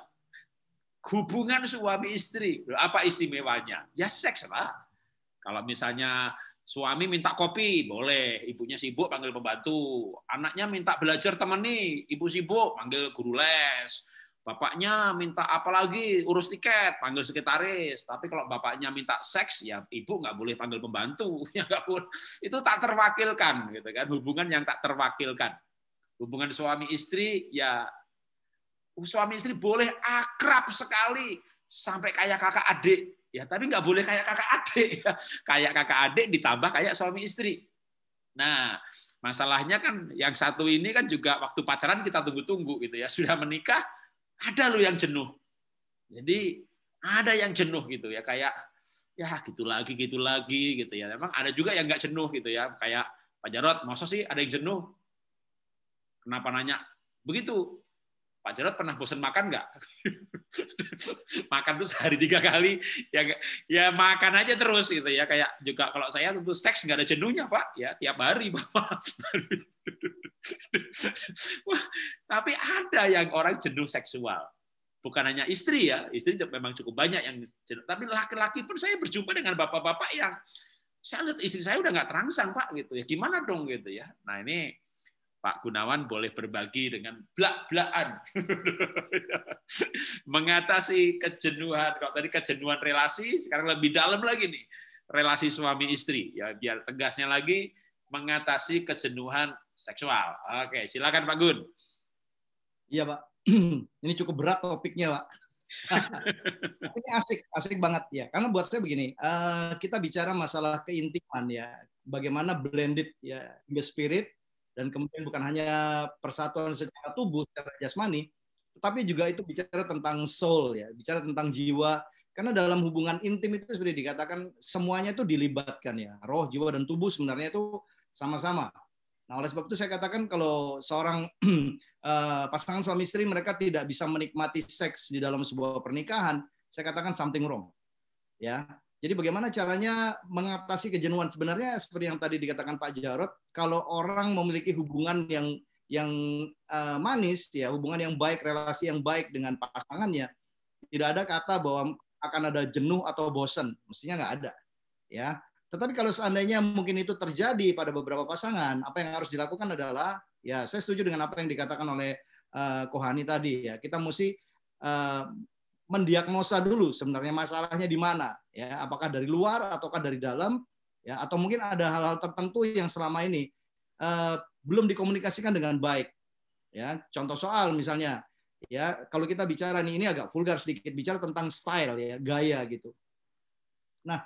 hubungan suami istri. Apa istimewanya? Ya seks lah. Kalau misalnya suami minta kopi, boleh. Ibunya sibuk, panggil pembantu. Anaknya minta belajar temani, ibu sibuk, panggil guru les. Bapaknya minta apa lagi, urus tiket, panggil sekretaris. Tapi kalau bapaknya minta seks, ya ibu nggak boleh panggil pembantu. Ya nggak boleh. Itu tak terwakilkan, gitu kan? Hubungan yang tak terwakilkan. Hubungan suami istri, ya suami istri boleh akrab sekali, sampai kayak kakak adik. Ya, tapi nggak boleh kayak kakak adik. Kayak kakak adik ditambah kayak suami istri. Nah, masalahnya kan yang satu ini kan juga waktu pacaran kita tunggu-tunggu gitu ya. Sudah menikah, ada loh yang jenuh. Jadi ada yang jenuh gitu ya. Kayak ya gitu lagi gitu ya. Memang ada juga yang nggak jenuh gitu ya. Kayak Pak Jarod, masa sih ada yang jenuh? Kenapa nanya begitu? Pak Jarod pernah bosan makan nggak? Makan tuh sehari 3 kali, ya makan aja terus gitu ya. Kayak juga kalau saya tentu seks nggak ada jenuhnya Pak, ya tiap hari Bapak. Wah, tapi ada yang orang jenuh seksual. Bukan hanya istri ya, istri memang cukup banyak yang jenuh. Tapi laki-laki pun saya berjumpa dengan bapak-bapak yang saya lihat istri saya udah nggak terangsang Pak gitu ya. Gimana dong gitu ya. Nah ini Pak Gunawan boleh berbagi dengan blak-blakan. Mengatasi kejenuhan. Kalau tadi kejenuhan relasi, sekarang lebih dalam lagi nih. Relasi suami istri. Ya biar tegasnya lagi, mengatasi kejenuhan seksual. Oke, silakan Pak Gun. Iya Pak. Ini cukup berat topiknya Pak. Ini asik banget ya. Karena buat saya begini, kita bicara masalah keintiman ya. Bagaimana blended ya, in the spirit, dan kemudian bukan hanya persatuan secara tubuh, secara jasmani, tetapi juga itu bicara tentang soul ya, bicara tentang jiwa. Karena dalam hubungan intim itu seperti dikatakan semuanya itu dilibatkan ya, roh, jiwa dan tubuh sebenarnya itu sama-sama. Nah oleh sebab itu saya katakan kalau seorang pasangan suami istri mereka tidak bisa menikmati seks di dalam sebuah pernikahan, saya katakan something wrong. Ya. Jadi bagaimana caranya mengatasi kejenuhan? Sebenarnya seperti yang tadi dikatakan Pak Jarod, kalau orang memiliki hubungan yang manis, ya hubungan yang baik, relasi yang baik dengan pasangannya, tidak ada kata bahwa akan ada jenuh atau bosan, mestinya nggak ada. Ya. Tetapi kalau seandainya mungkin itu terjadi pada beberapa pasangan, apa yang harus dilakukan adalah, ya saya setuju dengan apa yang dikatakan oleh Kohani tadi, ya kita mesti mendiagnosa dulu sebenarnya masalahnya di mana, ya apakah dari luar ataukah dari dalam, ya atau mungkin ada hal-hal tertentu yang selama ini belum dikomunikasikan dengan baik, ya contoh soal misalnya, ya kalau kita bicara nih ini agak vulgar sedikit bicara tentang style ya gaya gitu. Nah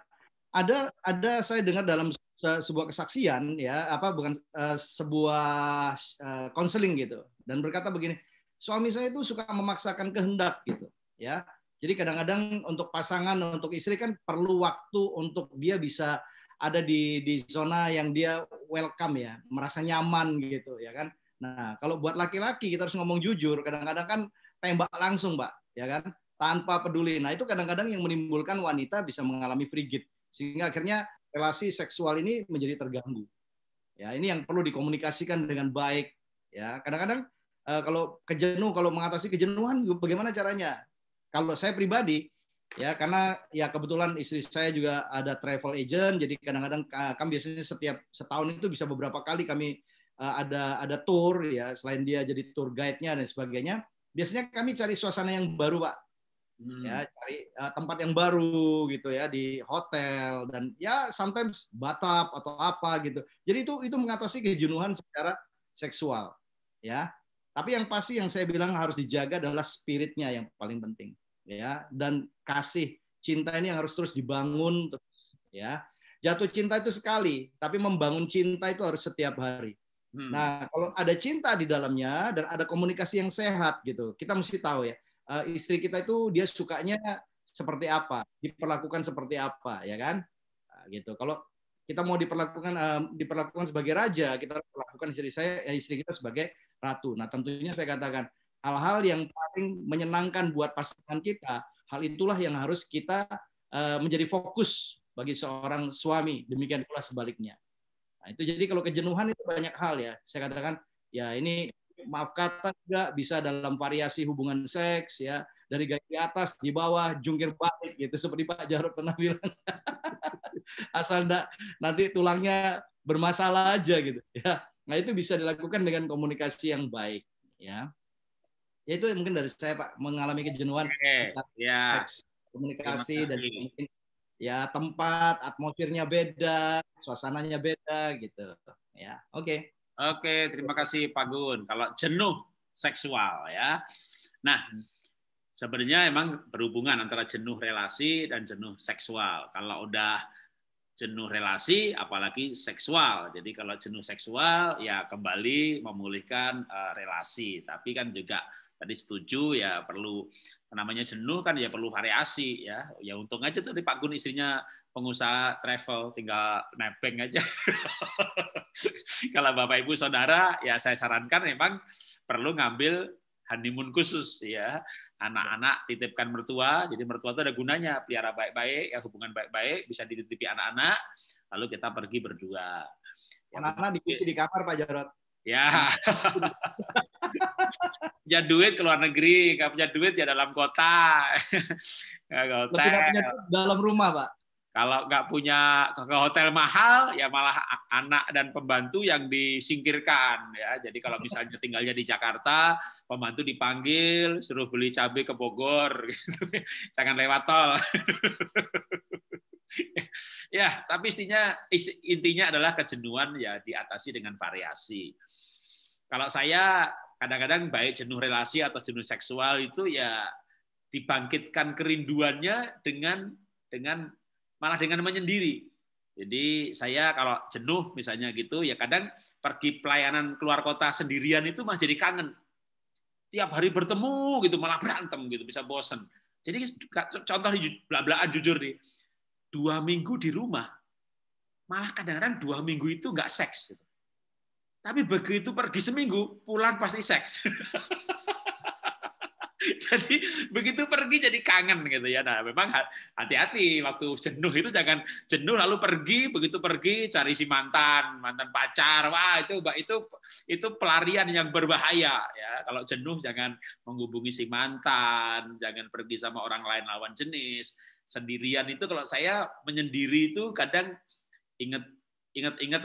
ada saya dengar dalam sebuah kesaksian ya bukan sebuah konseling gitu dan berkata begini, suami saya itu suka memaksakan kehendak gitu ya. Jadi kadang-kadang untuk pasangan, untuk istri kan perlu waktu untuk dia bisa ada di zona yang dia welcome ya, merasa nyaman gitu ya kan. Nah, kalau buat laki-laki kita harus ngomong jujur, kadang-kadang kan tembak langsung, Pak, ya kan? Tanpa peduli. Nah, itu kadang-kadang yang menimbulkan wanita bisa mengalami frigid sehingga akhirnya relasi seksual ini menjadi terganggu. Ya, ini yang perlu dikomunikasikan dengan baik ya. Kadang-kadang kalau mengatasi kejenuhan bagaimana caranya? Kalau saya pribadi, ya karena ya kebetulan istri saya juga ada travel agent, jadi kadang-kadang kami biasanya setiap setahun itu bisa beberapa kali kami ada tour ya, selain dia jadi tour guide-nya dan sebagainya. Biasanya kami cari suasana yang baru, Pak. Ya, cari tempat yang baru gitu ya di hotel dan ya sometimes bathtub atau apa gitu. Jadi itu mengatasi kejenuhan secara seksual, ya. Tapi yang pasti yang saya bilang harus dijaga adalah spiritnya yang paling penting. Ya, dan kasih cinta ini yang harus terus dibangun ya. Jatuh cinta itu sekali, tapi membangun cinta itu harus setiap hari. Nah, kalau ada cinta di dalamnya dan ada komunikasi yang sehat gitu, kita mesti tahu ya, istri kita itu dia sukanya seperti apa, diperlakukan seperti apa, ya kan? Nah, gitu. Kalau kita mau diperlakukan sebagai raja, kita perlakukan istri kita sebagai ratu. Nah, tentunya saya katakan hal-hal yang paling menyenangkan buat pasangan kita, hal itulah yang harus kita menjadi fokus bagi seorang suami. Demikian pula sebaliknya. Nah, itu jadi kalau kejenuhan itu banyak hal ya. Saya katakan ya ini maaf kata juga bisa dalam variasi hubungan seks ya, dari gaya di atas, di bawah, jungkir balik gitu seperti Pak Jarod pernah bilang. Asal nanti tulangnya bermasalah aja gitu ya. Nah, itu bisa dilakukan dengan komunikasi yang baik ya. Ya itu mungkin dari saya Pak, mengalami kejenuhan ya. seks, komunikasi dan mungkin ya tempat, atmosfernya beda, suasananya beda gitu. Ya, oke. Oke, terima kasih Pak Gun. Kalau jenuh seksual ya. Nah, sebenarnya emang berhubungan antara jenuh relasi dan jenuh seksual. Kalau udah jenuh relasi, apalagi seksual. Jadi kalau jenuh seksual, ya kembali memulihkan relasi. Tapi kan juga tadi setuju ya perlu namanya jenuh kan ya perlu variasi ya. Ya untung aja tuh di Pak Gun istrinya pengusaha travel, tinggal nebeng aja. Kalau Bapak Ibu Saudara, ya saya sarankan memang perlu ngambil honeymoon khusus ya. Anak-anak titipkan mertua, jadi mertua itu ada gunanya, pelihara baik-baik, ya hubungan baik-baik, bisa dititipi anak-anak, lalu kita pergi berdua. Anak-anak dikunci di kamar Pak Jarot. Ya, punya duit ke luar negeri, nggak punya duit ya dalam kota. Tidak punya duit dalam rumah Pak. Kalau nggak punya ke hotel mahal, ya malah anak dan pembantu yang disingkirkan. Ya, jadi kalau misalnya tinggalnya di Jakarta, pembantu dipanggil, suruh beli cabai ke Bogor, gitu. Jangan lewat tol. Ya, tapi intinya adalah kejenuhan ya diatasi dengan variasi. Kalau saya kadang-kadang baik jenuh relasi atau jenuh seksual itu ya dibangkitkan kerinduannya malah dengan menyendiri. Jadi saya kalau jenuh misalnya gitu, ya kadang pergi pelayanan keluar kota sendirian itu masih jadi kangen. Tiap hari bertemu gitu malah berantem gitu, bisa bosen. Jadi contoh belak-belakan jujur nih, 2 minggu di rumah, malah kadang-kadang 2 minggu itu nggak seks. Gitu. Tapi begitu pergi seminggu, pulang pasti seks. Jadi begitu pergi jadi kangen gitu ya. Nah, memang hati-hati waktu jenuh itu jangan jenuh lalu pergi, begitu pergi cari si mantan pacar. Wah, itu pelarian yang berbahaya ya. Kalau jenuh jangan menghubungi si mantan, jangan pergi sama orang lain lawan jenis. Sendirian itu kalau saya menyendiri itu kadang ingat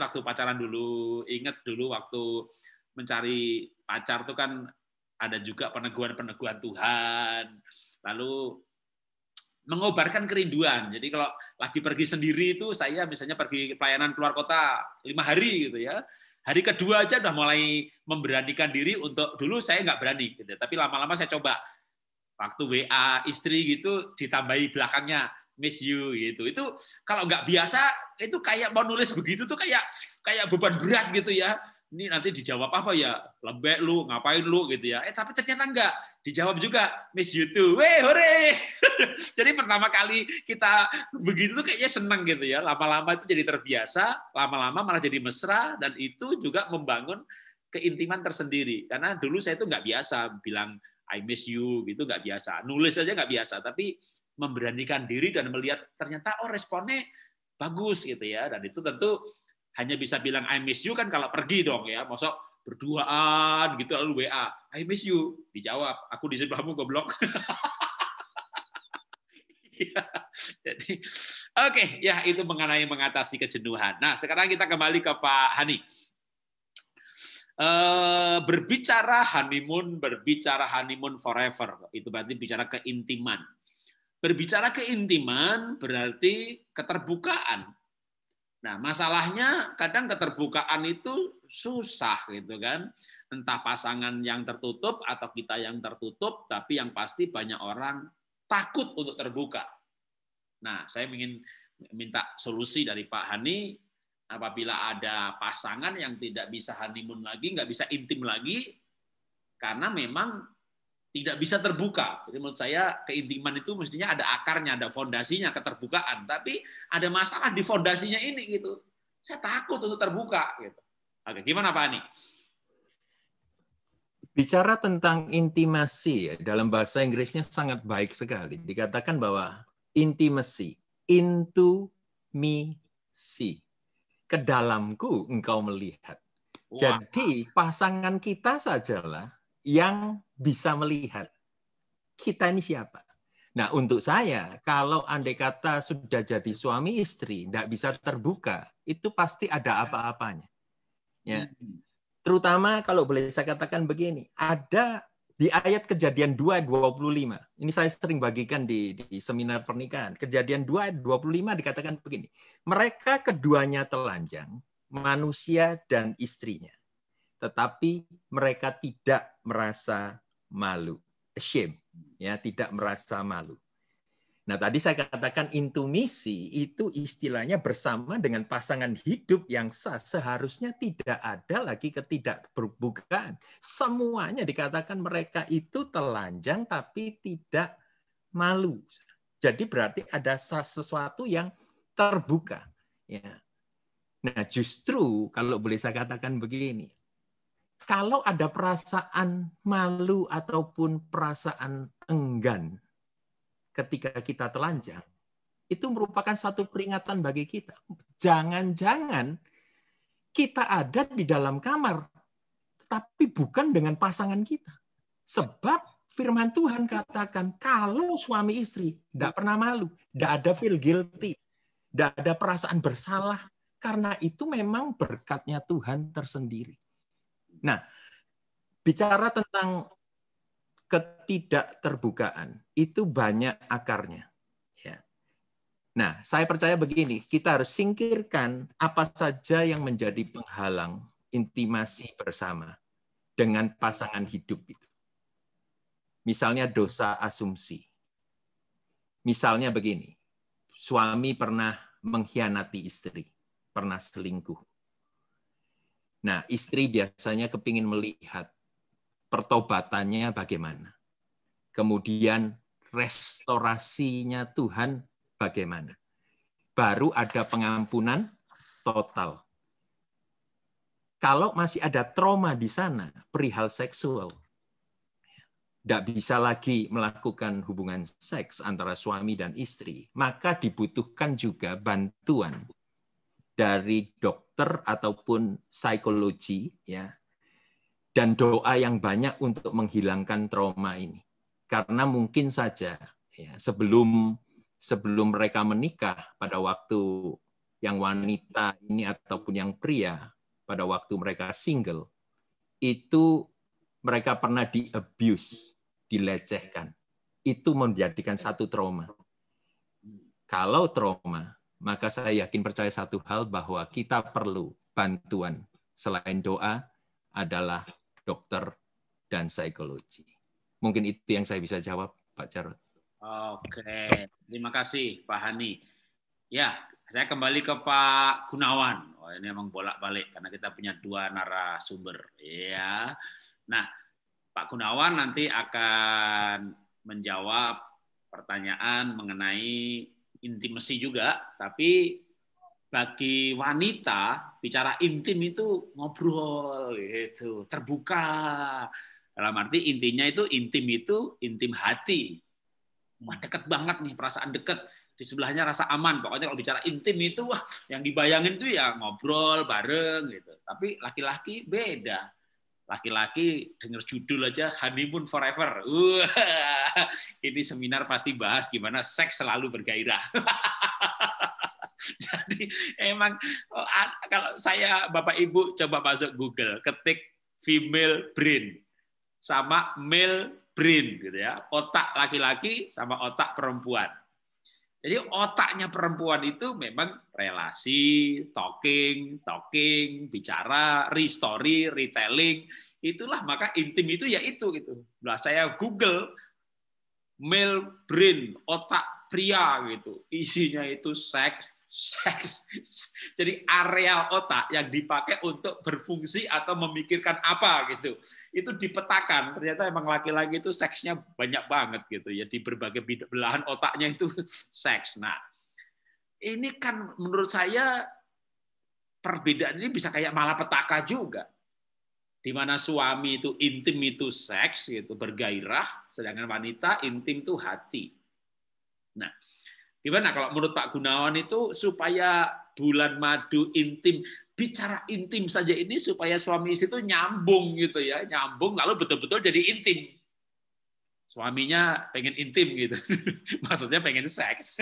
waktu pacaran dulu, ingat dulu waktu mencari pacar tuh kan ada juga peneguhan-peneguhan Tuhan, lalu mengobarkan kerinduan. Jadi kalau lagi pergi sendiri itu saya misalnya pergi pelayanan keluar kota 5 hari gitu ya. Hari kedua aja udah mulai memberanikan diri untuk dulu saya nggak berani gitu. Tapi lama-lama saya coba. Waktu WA istri gitu ditambahi belakangnya miss you gitu. Itu kalau nggak biasa itu kayak mau nulis begitu tuh kayak beban berat gitu ya. Ini nanti dijawab apa ya? Lebek lu, ngapain lu gitu ya. Tapi ternyata enggak. Dijawab juga miss you too. Weh, hore. Jadi pertama kali kita begitu tuh kayaknya seneng gitu ya. Lama-lama itu jadi terbiasa, lama-lama malah jadi mesra dan itu juga membangun keintiman tersendiri. Karena dulu saya itu nggak biasa bilang I miss you gitu, nggak biasa. Nulis aja nggak biasa, tapi memberanikan diri dan melihat ternyata responnya bagus gitu ya. Dan itu tentu hanya bisa bilang I miss you kan kalau pergi dong ya. Masa berduaan gitu lalu WA, I miss you. Dijawab, aku di sebelahmu goblok. Jadi oke, ya itu mengenai mengatasi kejenuhan. Nah, sekarang kita kembali ke Pak Hani. Berbicara honeymoon forever, itu berarti bicara keintiman. Berbicara keintiman berarti keterbukaan. Nah, masalahnya kadang keterbukaan itu susah gitu kan. Entah pasangan yang tertutup atau kita yang tertutup, tapi yang pasti banyak orang takut untuk terbuka. Nah, saya ingin minta solusi dari Pak Hani. Apabila ada pasangan yang tidak bisa honeymoon lagi, nggak bisa intim lagi, karena memang tidak bisa terbuka. Jadi menurut saya keintiman itu mestinya ada akarnya, ada fondasinya, keterbukaan. Tapi ada masalah di fondasinya ini gitu. Saya takut untuk terbuka. Gitu. Oke, gimana Pak Ani? Bicara tentang intimasi, dalam bahasa Inggrisnya sangat baik sekali. Dikatakan bahwa intimacy, into me see. Ke dalamku engkau melihat. Jadi pasangan kita sajalah yang bisa melihat. Kita ini siapa? Nah, untuk saya, kalau andai kata sudah jadi suami istri, tidak bisa terbuka, itu pasti ada apa-apanya. Ya. Terutama kalau boleh saya katakan begini, ada di ayat Kejadian 2:25. Ini saya sering bagikan di seminar pernikahan. Kejadian 2:25 dikatakan begini. Mereka keduanya telanjang, manusia dan istrinya. Tetapi mereka tidak merasa malu. Ashamed, ya, tidak merasa malu. Nah, tadi saya katakan intimisi itu istilahnya bersama dengan pasangan hidup yang sah. Seharusnya tidak ada lagi ketidakterbukaan. Semuanya dikatakan mereka itu telanjang tapi tidak malu. Jadi berarti ada sesuatu yang terbuka. Ya. Nah, justru kalau boleh saya katakan begini, kalau ada perasaan malu ataupun perasaan enggan ketika kita telanjang, itu merupakan satu peringatan bagi kita. Jangan-jangan kita ada di dalam kamar, tapi bukan dengan pasangan kita. Sebab firman Tuhan katakan, kalau suami istri tidak pernah malu, tidak ada feel guilty, tidak ada perasaan bersalah, karena itu memang berkatnya Tuhan tersendiri. Nah, bicara tentang ketidakterbukaan, itu banyak akarnya. Ya. Nah, saya percaya begini, kita harus singkirkan apa saja yang menjadi penghalang intimasi bersama dengan pasangan hidup itu. Misalnya dosa asumsi. Misalnya begini, suami pernah mengkhianati istri, pernah selingkuh. Nah, istri biasanya kepingin melihat pertobatannya bagaimana. Kemudian restorasinya Tuhan bagaimana. Baru ada pengampunan total. Kalau masih ada trauma di sana, perihal seksual, tidak bisa lagi melakukan hubungan seks antara suami dan istri, maka dibutuhkan juga bantuan dari dokter ataupun psikologi, ya, dan doa yang banyak untuk menghilangkan trauma ini. Karena mungkin saja ya, sebelum mereka menikah pada waktu yang wanita ini ataupun yang pria pada waktu mereka single, itu mereka pernah di-abuse, dilecehkan. Itu menjadikan satu trauma. Kalau trauma, maka saya yakin percaya satu hal bahwa kita perlu bantuan selain doa adalah dokter dan psikologi. Mungkin itu yang saya bisa jawab, Pak Jarod. Oke, terima kasih Pak Hani. Ya, saya kembali ke Pak Gunawan. Oh, ini emang bolak-balik karena kita punya dua narasumber. Ya, nah Pak Gunawan nanti akan menjawab pertanyaan mengenai intimasi juga, tapi bagi wanita bicara intim itu ngobrol gitu, terbuka. Dalam arti intinya itu intim hati. Wah, deket banget nih, perasaan deket. Di sebelahnya rasa aman. Pokoknya kalau bicara intim itu wah, yang dibayangin tuh ya ngobrol bareng gitu. Tapi laki-laki beda. Laki-laki dengar judul aja honeymoon forever. Ini seminar pasti bahas gimana seks selalu bergairah. Jadi emang kalau saya Bapak Ibu coba masuk Google, ketik female brain sama male brain gitu ya. Otak laki-laki sama otak perempuan. Jadi otaknya perempuan itu memang relasi, talking, bicara, restory, retelling. Itulah maka intim itu ya itu gitu. Nah, saya Google male brain, otak pria gitu. Isinya itu seks. Jadi areal otak yang dipakai untuk berfungsi atau memikirkan apa gitu. Itu dipetakan. Ternyata emang laki-laki itu seksnya banyak banget gitu ya, di berbagai belahan otaknya itu seks. Nah, ini kan menurut saya perbedaan ini bisa kayak malapetaka juga. Di mana suami itu intim itu seks gitu, bergairah, sedangkan wanita intim itu hati. Nah, gimana kalau menurut Pak Gunawan itu supaya bulan madu intim, bicara intim saja ini supaya suami istri itu nyambung gitu ya, nyambung lalu betul-betul jadi intim. Suaminya pengen intim gitu, maksudnya pengen seks.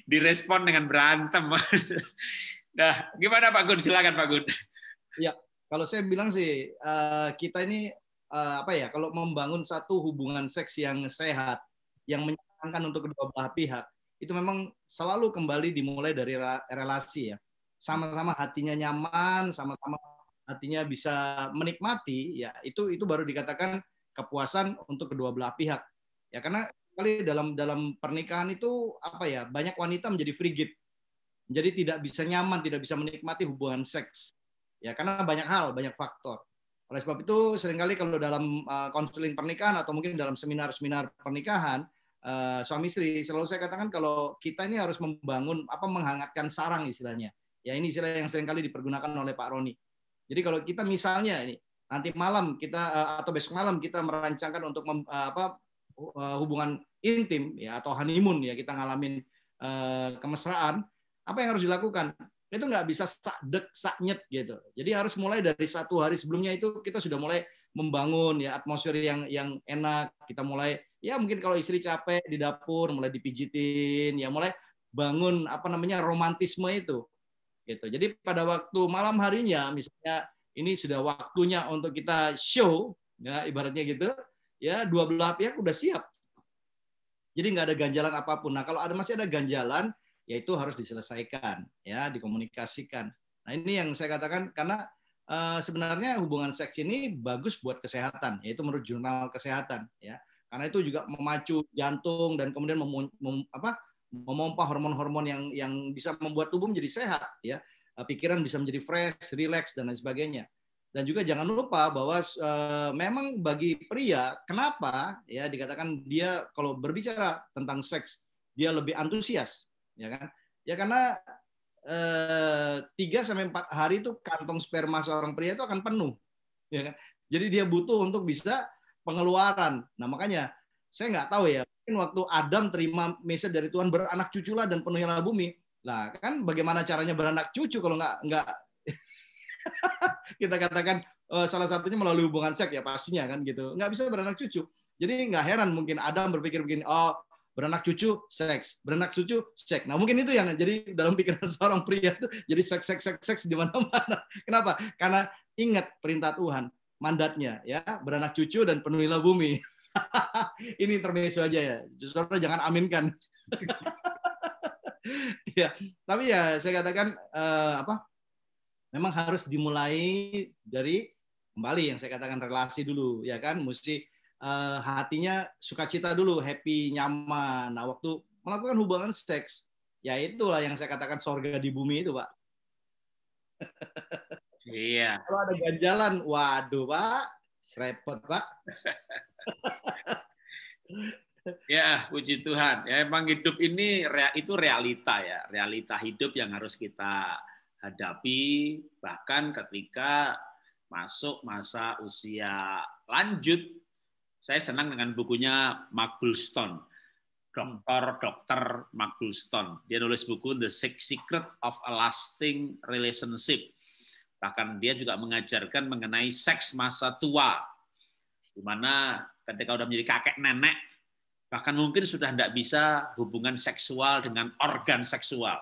Direspon dengan berantem. Nah, gimana Pak Gun? Silakan Pak Gun. Ya, kalau saya bilang sih kita ini kalau membangun satu hubungan seks yang sehat, yang menyenangkan untuk kedua belah pihak, itu memang selalu kembali dimulai dari relasi ya. Sama-sama hatinya nyaman, sama-sama hatinya bisa menikmati, ya itu baru dikatakan kepuasan untuk kedua belah pihak. Ya karena kali dalam pernikahan itu banyak wanita menjadi frigid. Jadi tidak bisa nyaman, tidak bisa menikmati hubungan seks. Ya karena banyak hal, banyak faktor. Oleh sebab itu seringkali kalau dalam konseling pernikahan atau mungkin dalam seminar-seminar pernikahan suami istri, selalu saya katakan kalau kita ini harus membangun menghangatkan sarang istilahnya. Ya ini istilah yang seringkali dipergunakan oleh Pak Roni. Jadi kalau kita misalnya ini nanti malam kita atau besok malam kita merancangkan untuk hubungan intim ya atau honeymoon ya, kita ngalamin kemesraan, apa yang harus dilakukan? Itu nggak bisa sak-dek sak-nyet gitu. Jadi harus mulai dari 1 hari sebelumnya itu kita sudah mulai membangun ya atmosfer yang enak. Kita mulai ya mungkin kalau istri capek di dapur mulai dipijitin ya, mulai bangun romantisme itu gitu. Jadi pada waktu malam harinya misalnya ini sudah waktunya untuk kita show ya ibaratnya gitu ya, dua belah pihak udah siap. Jadi nggak ada ganjalan apapun. Nah kalau masih ada ganjalan ya itu harus diselesaikan ya, dikomunikasikan. Nah ini yang saya katakan karena sebenarnya hubungan seks ini bagus buat kesehatan, yaitu menurut jurnal kesehatan ya. Karena itu juga memacu jantung dan kemudian memompa hormon-hormon yang bisa membuat tubuh menjadi sehat ya. Pikiran bisa menjadi fresh, relax dan lain sebagainya. Dan juga jangan lupa bahwa memang bagi pria kenapa ya dikatakan dia kalau berbicara tentang seks dia lebih antusias ya kan? Ya karena 3-4 hari itu kantong sperma seorang pria itu akan penuh ya kan? Jadi dia butuh untuk bisa pengeluaran. Nah makanya saya nggak tahu ya, mungkin waktu Adam terima message dari Tuhan beranak cuculah dan penuhilah bumi. Lah kan bagaimana caranya beranak cucu kalau nggak kita katakan salah satunya melalui hubungan seks ya pastinya kan gitu. Nggak bisa beranak cucu. Jadi nggak heran mungkin Adam berpikir begini, oh beranak cucu seks, beranak cucu seks. Nah mungkin itu yang jadi dalam pikiran seorang pria itu jadi seks di mana-mana. Kenapa? Karena ingat perintah Tuhan, mandatnya ya beranak cucu dan penuhilah bumi. Ini intermezzo aja ya. Saudara jangan aminkan. Ya, tapi ya saya katakan memang harus dimulai dari kembali yang saya katakan relasi dulu ya kan, mesti hatinya sukacita dulu, happy, nyaman. Nah, waktu melakukan hubungan seks, ya itulah yang saya katakan sorga di bumi itu, Pak. Iya. Kalau ada ganjalan, waduh, Pak, repot, Pak. Ya, puji Tuhan. Ya, emang hidup ini itu realita ya, realita hidup yang harus kita hadapi bahkan ketika masuk masa usia lanjut. Saya senang dengan bukunya Mark Goulston, Dr. Mark Goulston. Dia nulis buku The Six Secrets of a Lasting Relationship. Bahkan dia juga mengajarkan mengenai seks masa tua, di mana ketika udah menjadi kakek nenek, bahkan mungkin sudah tidak bisa hubungan seksual dengan organ seksual.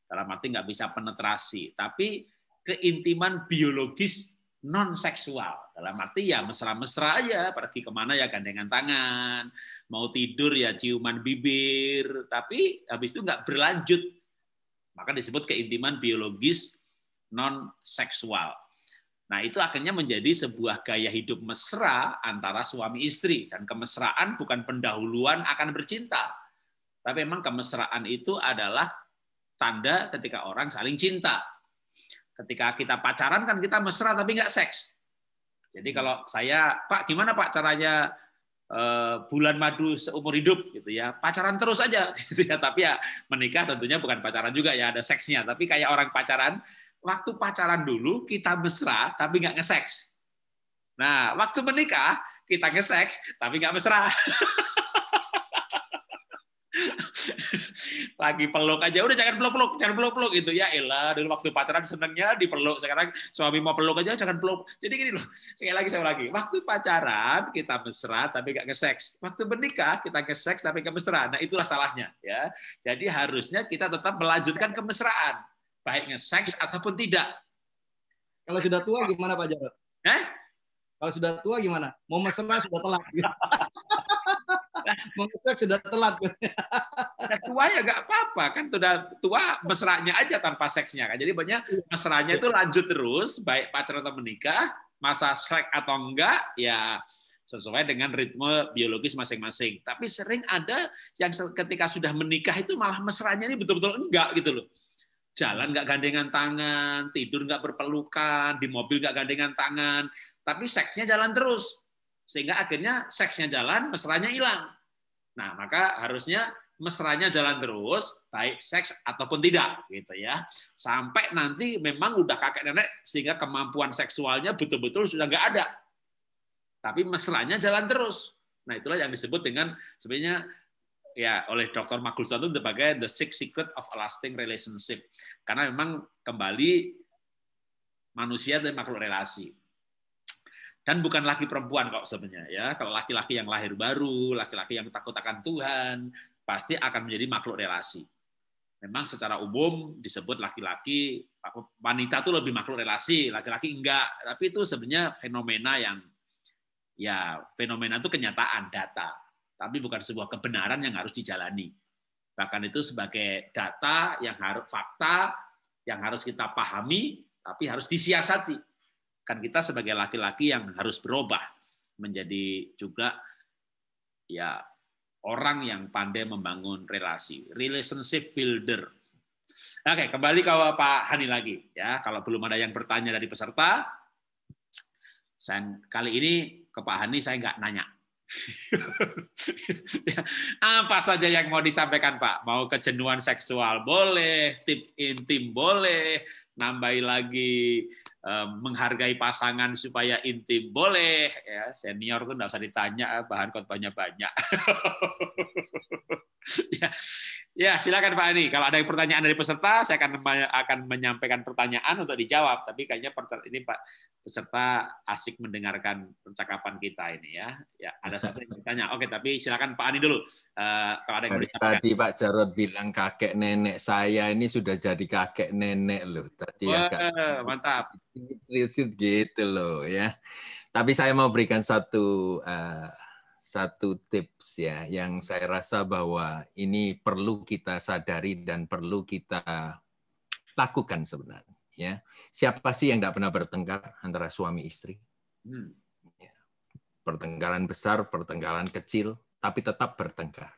Dalam arti nggak bisa penetrasi, tapi keintiman biologis non-seksual. Dalam arti ya mesra-mesra aja, pergi kemana ya gandengan tangan, mau tidur ya ciuman bibir, tapi habis itu nggak berlanjut. Maka disebut keintiman biologis non-seksual. Nah itu akhirnya menjadi sebuah gaya hidup mesra antara suami istri. Dan kemesraan bukan pendahuluan akan bercinta. Tapi memang kemesraan itu adalah tanda ketika orang saling cinta. Ketika kita pacaran kan kita mesra tapi nggak seks. Jadi kalau saya, Pak gimana Pak caranya bulan madu seumur hidup gitu ya, pacaran terus aja gitu ya. Tapi ya menikah tentunya bukan pacaran juga ya, ada seksnya. Tapi kayak orang pacaran, waktu pacaran dulu kita mesra tapi nggak nge-seks. Nah waktu menikah kita nge-seks tapi nggak mesra. Lagi peluk aja, udah jangan peluk gitu ya. Elah, dulu waktu pacaran senangnya dipeluk, sekarang suami mau peluk aja jangan peluk. Jadi gini loh, sekali lagi, waktu pacaran kita mesra tapi nggak nge-seks, waktu menikah kita nge-seks tapi nggak mesra. Nah itulah salahnya ya. Jadi harusnya kita tetap melanjutkan kemesraan, baik nge-seks ataupun tidak. Kalau sudah tua gimana Pak Jarod? Kalau sudah tua gimana? Mau mesra sudah telat. Mau seks sudah telat. Nah, tua ya nggak apa-apa kan, sudah tua mesranya aja tanpa seksnya kan. Jadi banyak mesranya itu lanjut terus, baik pacaran atau menikah, masa seks atau enggak ya sesuai dengan ritme biologis masing-masing. Tapi sering ada yang ketika sudah menikah itu malah mesranya ini betul-betul enggak gitu loh. Jalan nggak gandengan tangan, tidur nggak berpelukan, di mobil nggak gandengan tangan, tapi seksnya jalan terus. Sehingga akhirnya seksnya jalan, mesranya hilang. Nah, maka harusnya mesranya jalan terus, baik seks ataupun tidak, gitu ya. Sampai nanti memang udah kakek nenek, sehingga kemampuan seksualnya betul-betul sudah nggak ada. Tapi mesranya jalan terus. Nah, itulah yang disebut dengan sebenarnya ya oleh Dr. Magulson itu sebagai the six secret of a lasting relationship. Karena memang kembali manusia itu makhluk relasi. Dan bukan lagi perempuan kok sebenarnya ya. Kalau laki-laki yang lahir baru, laki-laki yang takut akan Tuhan, pasti akan menjadi makhluk relasi. Memang secara umum disebut laki-laki, wanita itu lebih makhluk relasi, laki-laki enggak. Tapi itu sebenarnya fenomena yang ya fenomena itu kenyataan, data. Tapi bukan sebuah kebenaran yang harus dijalani. Bahkan itu sebagai data yang harus fakta yang harus kita pahami, tapi harus disiasati. Kan kita sebagai laki-laki yang harus berubah menjadi juga ya orang yang pandai membangun relasi, relationship builder. Oke, kembali ke Pak Hani lagi ya. Kalau belum ada yang bertanya dari peserta, kali ini ke Pak Hani saya nggak nanya. Apa saja yang mau disampaikan Pak? Mau kejenuhan seksual boleh, tips intim boleh, nambahi lagi menghargai pasangan supaya intim boleh, ya senior tuh nggak usah ditanya, bahan khotbahnya banyak. Ya, silakan Pak Ani. Kalau ada pertanyaan dari peserta, saya akan menyampaikan pertanyaan untuk dijawab. Tapi kayaknya ini Pak peserta asik mendengarkan percakapan kita ini ya. Ya, ada satu yang bertanya. Oke, tapi silakan Pak Ani dulu. Kalau ada yang mau disampaikan. Tadi Pak Jarod bilang kakek nenek saya ini sudah jadi kakek nenek loh. Tadi agak mantap. Gitu loh ya. Tapi saya mau berikan satu tips ya yang saya rasa bahwa ini perlu kita sadari dan perlu kita lakukan sebenarnya. Ya, siapa sih yang tidak pernah bertengkar antara suami istri? Ya. Pertengkaran besar, pertengkaran kecil, tapi tetap bertengkar.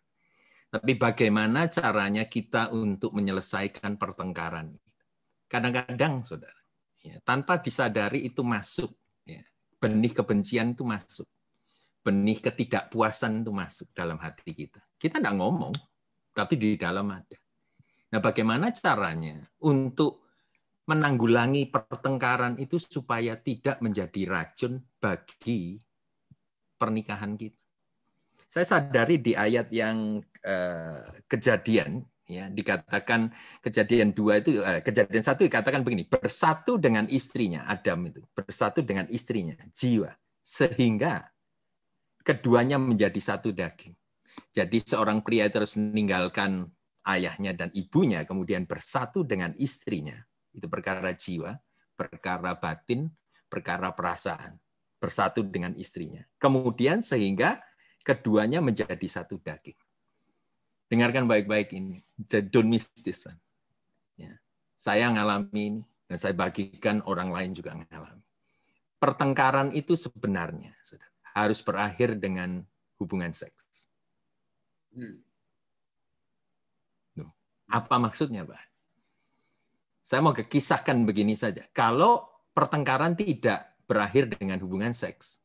Tapi bagaimana caranya kita untuk menyelesaikan pertengkaran? Kadang-kadang, saudara, ya, tanpa disadari itu masuk. Ya. Benih kebencian itu masuk. Benih ketidakpuasan itu masuk dalam hati kita. Kita tidak ngomong, tapi di dalam ada. Nah, bagaimana caranya untuk menanggulangi pertengkaran itu supaya tidak menjadi racun bagi pernikahan kita? Saya sadari di ayat yang kejadian, ya dikatakan kejadian 2 itu kejadian 1 dikatakan begini, bersatu dengan istrinya, Adam itu bersatu dengan istrinya, jiwa, sehingga keduanya menjadi satu daging. Jadi seorang pria itu harus meninggalkan ayahnya dan ibunya, kemudian bersatu dengan istrinya. Itu perkara jiwa, perkara batin, perkara perasaan. Bersatu dengan istrinya. Kemudian sehingga keduanya menjadi satu daging. Dengarkan baik-baik ini. Don't miss this one. Ya. Saya ngalami ini, dan saya bagikan orang lain juga ngalami. Pertengkaran itu sebenarnya harus berakhir dengan hubungan seks. Apa maksudnya, Pak? Saya mau kisahkan begini saja. Kalau pertengkaran tidak berakhir dengan hubungan seks,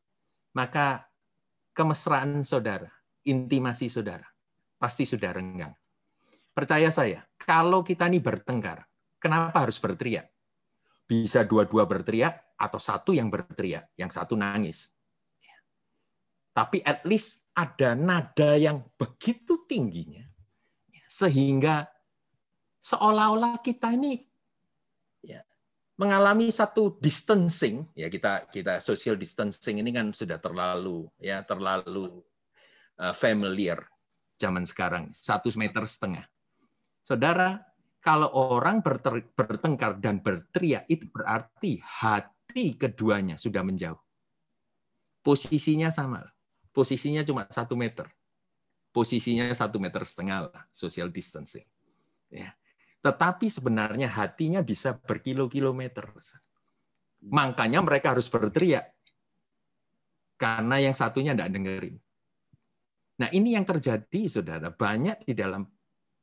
maka kemesraan saudara, intimasi saudara, pasti sudah renggang. Percaya saya, kalau kita ini bertengkar, kenapa harus berteriak? Bisa dua-dua berteriak, atau satu yang berteriak, yang satu nangis. Tapi at least ada nada yang begitu tingginya, sehingga seolah-olah kita ini mengalami satu distancing, ya kita social distancing ini kan sudah terlalu familiar zaman sekarang, 1,5 meter. Saudara, kalau orang bertengkar dan berteriak itu berarti hati keduanya sudah menjauh. Posisinya sama, posisinya cuma 1 meter, posisinya 1,5 meter lah, social distancing. Ya. Tetapi sebenarnya hatinya bisa berkilo-kilometer. Makanya mereka harus berteriak. karena yang satunya tidak dengerin. Nah, ini yang terjadi, saudara. Banyak di dalam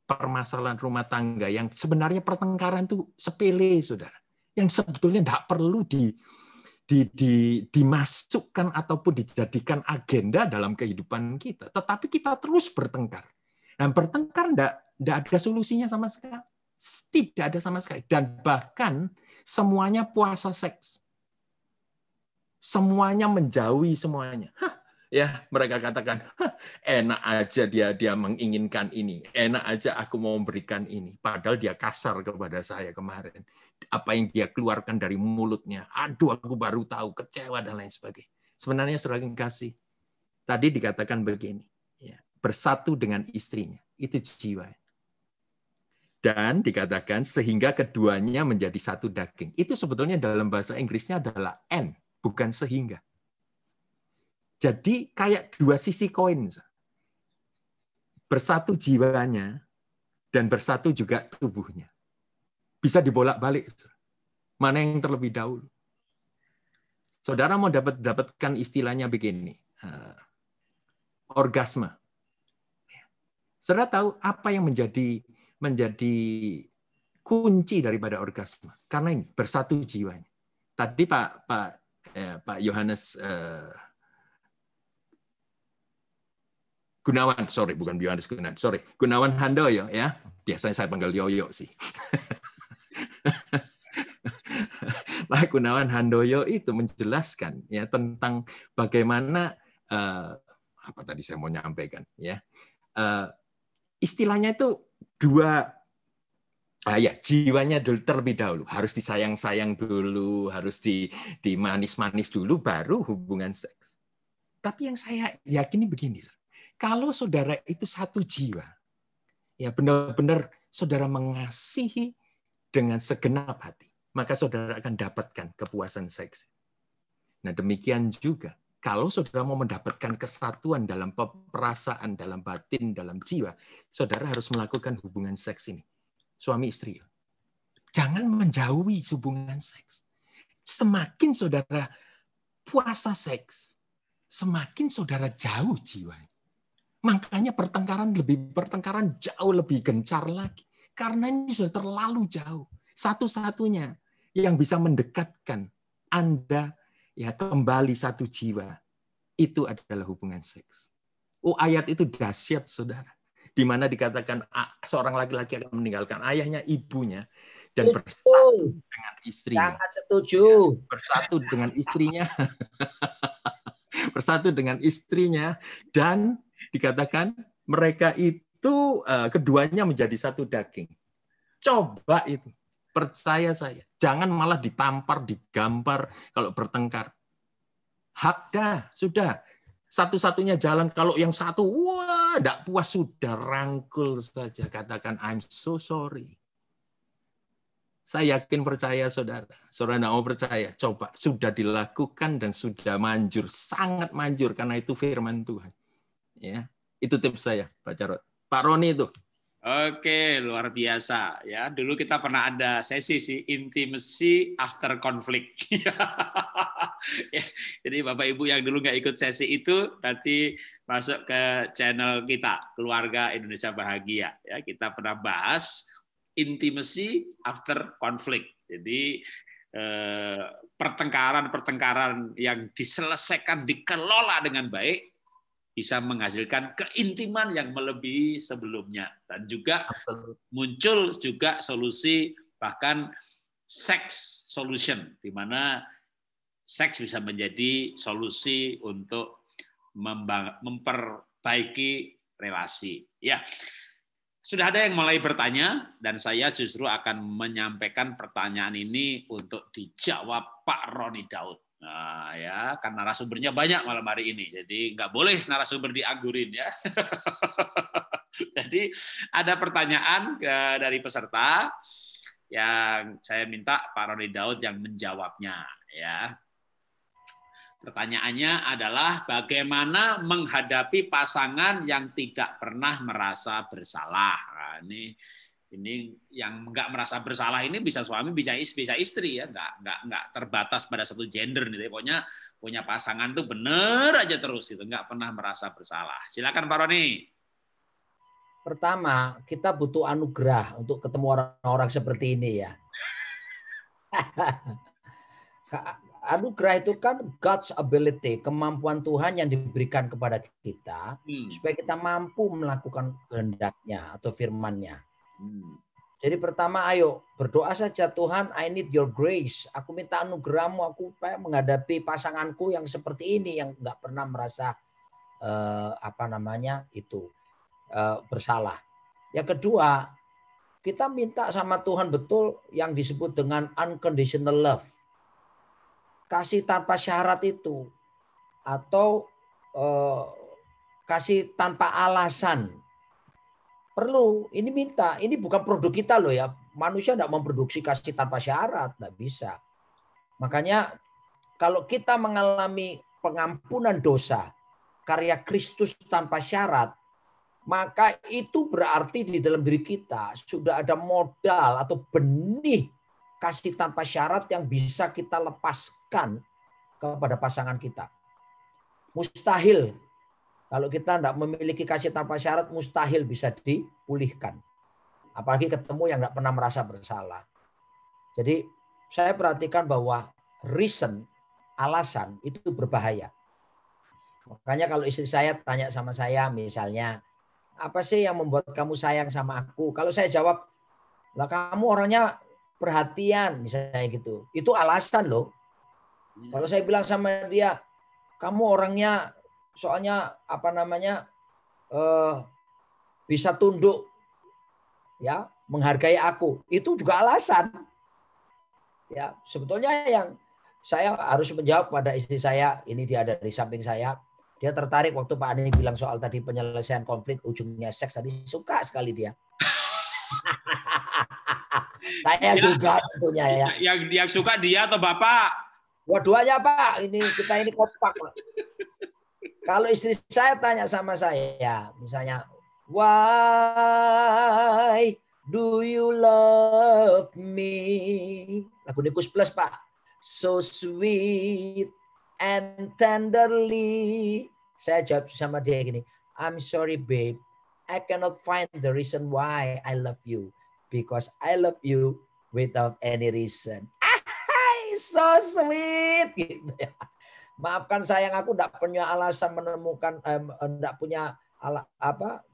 permasalahan rumah tangga yang sebenarnya pertengkaran itu sepele, saudara. Yang sebetulnya tidak perlu dimasukkan ataupun dijadikan agenda dalam kehidupan kita. Tetapi kita terus bertengkar. Dan bertengkar tidak ada solusinya sama sekali. Tidak ada sama sekali. Dan bahkan semuanya puasa seks. Semuanya menjauhi semuanya. Ya, mereka katakan, enak aja dia menginginkan ini, enak aja aku mau memberikan ini. Padahal dia kasar kepada saya kemarin. Apa yang dia keluarkan dari mulutnya, aduh aku baru tahu, kecewa dan lain sebagainya. Sebenarnya saudara kasih, tadi dikatakan begini, ya, bersatu dengan istrinya, itu jiwa. Dan dikatakan sehingga keduanya menjadi satu daging. Itu sebetulnya dalam bahasa Inggrisnya adalah and, bukan sehingga. Jadi kayak dua sisi koin. Bersatu jiwanya dan bersatu juga tubuhnya. Bisa dibolak-balik. Mana yang terlebih dahulu? Saudara mau dapatkan istilahnya begini. Orgasme. Saudara tahu apa yang menjadi kunci daripada orgasme? Karena ini bersatu jiwanya. Tadi Pak Yohanes Gunawan, bukan Yohanes Gunawan, Gunawan Handoyo, ya. Biasanya saya panggil Yoyo sih. Pak Gunawan Handoyo itu menjelaskan ya tentang bagaimana apa tadi saya mau nyampaikan ya. Istilahnya itu dua jiwanya dulu terlebih dahulu, harus disayang-sayang dulu, harus dimanis-manis dulu baru hubungan seks. Tapi yang saya yakini begini, kalau saudara itu satu jiwa, ya benar-benar saudara mengasihi dengan segenap hati, maka saudara akan dapatkan kepuasan seks. Nah demikian juga, kalau saudara mau mendapatkan kesatuan dalam perasaan, dalam batin, dalam jiwa, saudara harus melakukan hubungan seks ini. Suami istri. Jangan menjauhi hubungan seks. Semakin saudara puasa seks, semakin saudara jauh jiwanya. Makanya pertengkaran jauh lebih gencar lagi. Karena ini sudah terlalu jauh. Satu-satunya yang bisa mendekatkan Anda ya kembali satu jiwa, itu adalah hubungan seks. Ayat itu dahsyat, saudara. Di mana dikatakan seorang laki-laki akan meninggalkan ayahnya, ibunya, dan bersatu dengan istrinya. Sangat setuju. Ya, bersatu dengan istrinya. Bersatu dengan istrinya, dan dikatakan mereka itu keduanya menjadi satu daging. Coba itu, percaya saya. Jangan malah ditampar, digampar kalau bertengkar. Hak dah, sudah. Satu-satunya jalan kalau yang satu, tidak puas, sudah rangkul saja. Katakan, I'm so sorry. Saya yakin percaya saudara. Saudara tidak mau percaya, coba. Sudah dilakukan dan sudah manjur. Sangat manjur, karena itu firman Tuhan. Ya, itu tips saya, Pak Jarod. Pak Roni itu. Oke, luar biasa ya. Dulu kita pernah ada sesi sih, intimacy after conflict. Ya, jadi Bapak Ibu yang dulu nggak ikut sesi itu nanti masuk ke channel kita, Keluarga Indonesia Bahagia. Ya, kita pernah bahas intimacy after conflict. Jadi pertengkaran-pertengkaran yang diselesaikan, dikelola dengan baik, bisa menghasilkan keintiman yang melebihi sebelumnya. Dan juga muncul juga solusi, bahkan sex solution, di mana seks bisa menjadi solusi untuk memperbaiki relasi. Ya, sudah ada yang mulai bertanya, dan saya justru akan menyampaikan pertanyaan ini untuk dijawab Pak Roni Daud. Nah, ya, kan narasumbernya banyak malam hari ini, jadi nggak boleh narasumber dianggurin ya. Jadi ada pertanyaan dari peserta yang saya minta Pak Roni Daud yang menjawabnya. Ya, pertanyaannya adalah bagaimana menghadapi pasangan yang tidak pernah merasa bersalah. Nah, ini Ini yang nggak merasa bersalah ini bisa suami, bisa istri ya, nggak terbatas pada satu gender nih. Pokoknya punya pasangan tuh bener aja terus itu, nggak pernah merasa bersalah. Silakan Pak Roni. Pertama, kita butuh anugerah untuk ketemu orang-orang seperti ini ya. Anugerah itu kan God's ability, kemampuan Tuhan yang diberikan kepada kita supaya kita mampu melakukan kehendaknya atau firman-Nya. Jadi pertama, ayo berdoa saja, Tuhan, I need your grace. Aku minta anugerah-Mu, aku menghadapi pasanganku yang seperti ini, yang nggak pernah merasa bersalah. Yang kedua, kita minta sama Tuhan betul yang disebut dengan unconditional love. Kasih tanpa syarat itu. Atau kasih tanpa alasan. Perlu, ini minta. Ini bukan produk kita loh ya. Manusia tidak memproduksi kasih tanpa syarat. Tidak bisa. Makanya kalau kita mengalami pengampunan dosa, karya Kristus tanpa syarat, maka itu berarti di dalam diri kita sudah ada modal atau benih kasih tanpa syarat yang bisa kita lepaskan kepada pasangan kita. Mustahil. Kalau kita tidak memiliki kasih tanpa syarat, mustahil bisa dipulihkan. Apalagi ketemu yang tidak pernah merasa bersalah. Jadi saya perhatikan bahwa reason, alasan itu berbahaya. Makanya kalau istri saya tanya sama saya misalnya, apa sih yang membuat kamu sayang sama aku? Kalau saya jawab, lah kamu orangnya perhatian misalnya gitu. Itu alasan loh. Kalau saya bilang sama dia, kamu orangnya soalnya bisa tunduk, ya, menghargai aku. Itu juga alasan. Ya, sebetulnya yang saya harus menjawab pada istri saya, ini dia ada di samping saya. Dia tertarik waktu Pak Ani bilang soal tadi penyelesaian konflik ujungnya seks, tadi suka sekali dia. Saya juga tentunya ya. Yang suka dia atau Bapak? Dua-duanya Pak. Kita ini kompak. Kalau istri saya tanya sama saya, misalnya, why do you love me? Lagu Nikus Plus Pak. So sweet and tenderly. Saya jawab sama dia gini, I'm sorry babe, I cannot find the reason why I love you. Because I love you without any reason. So sweet. Gitu ya. Maafkan sayang, aku tidak punya alasan menemukan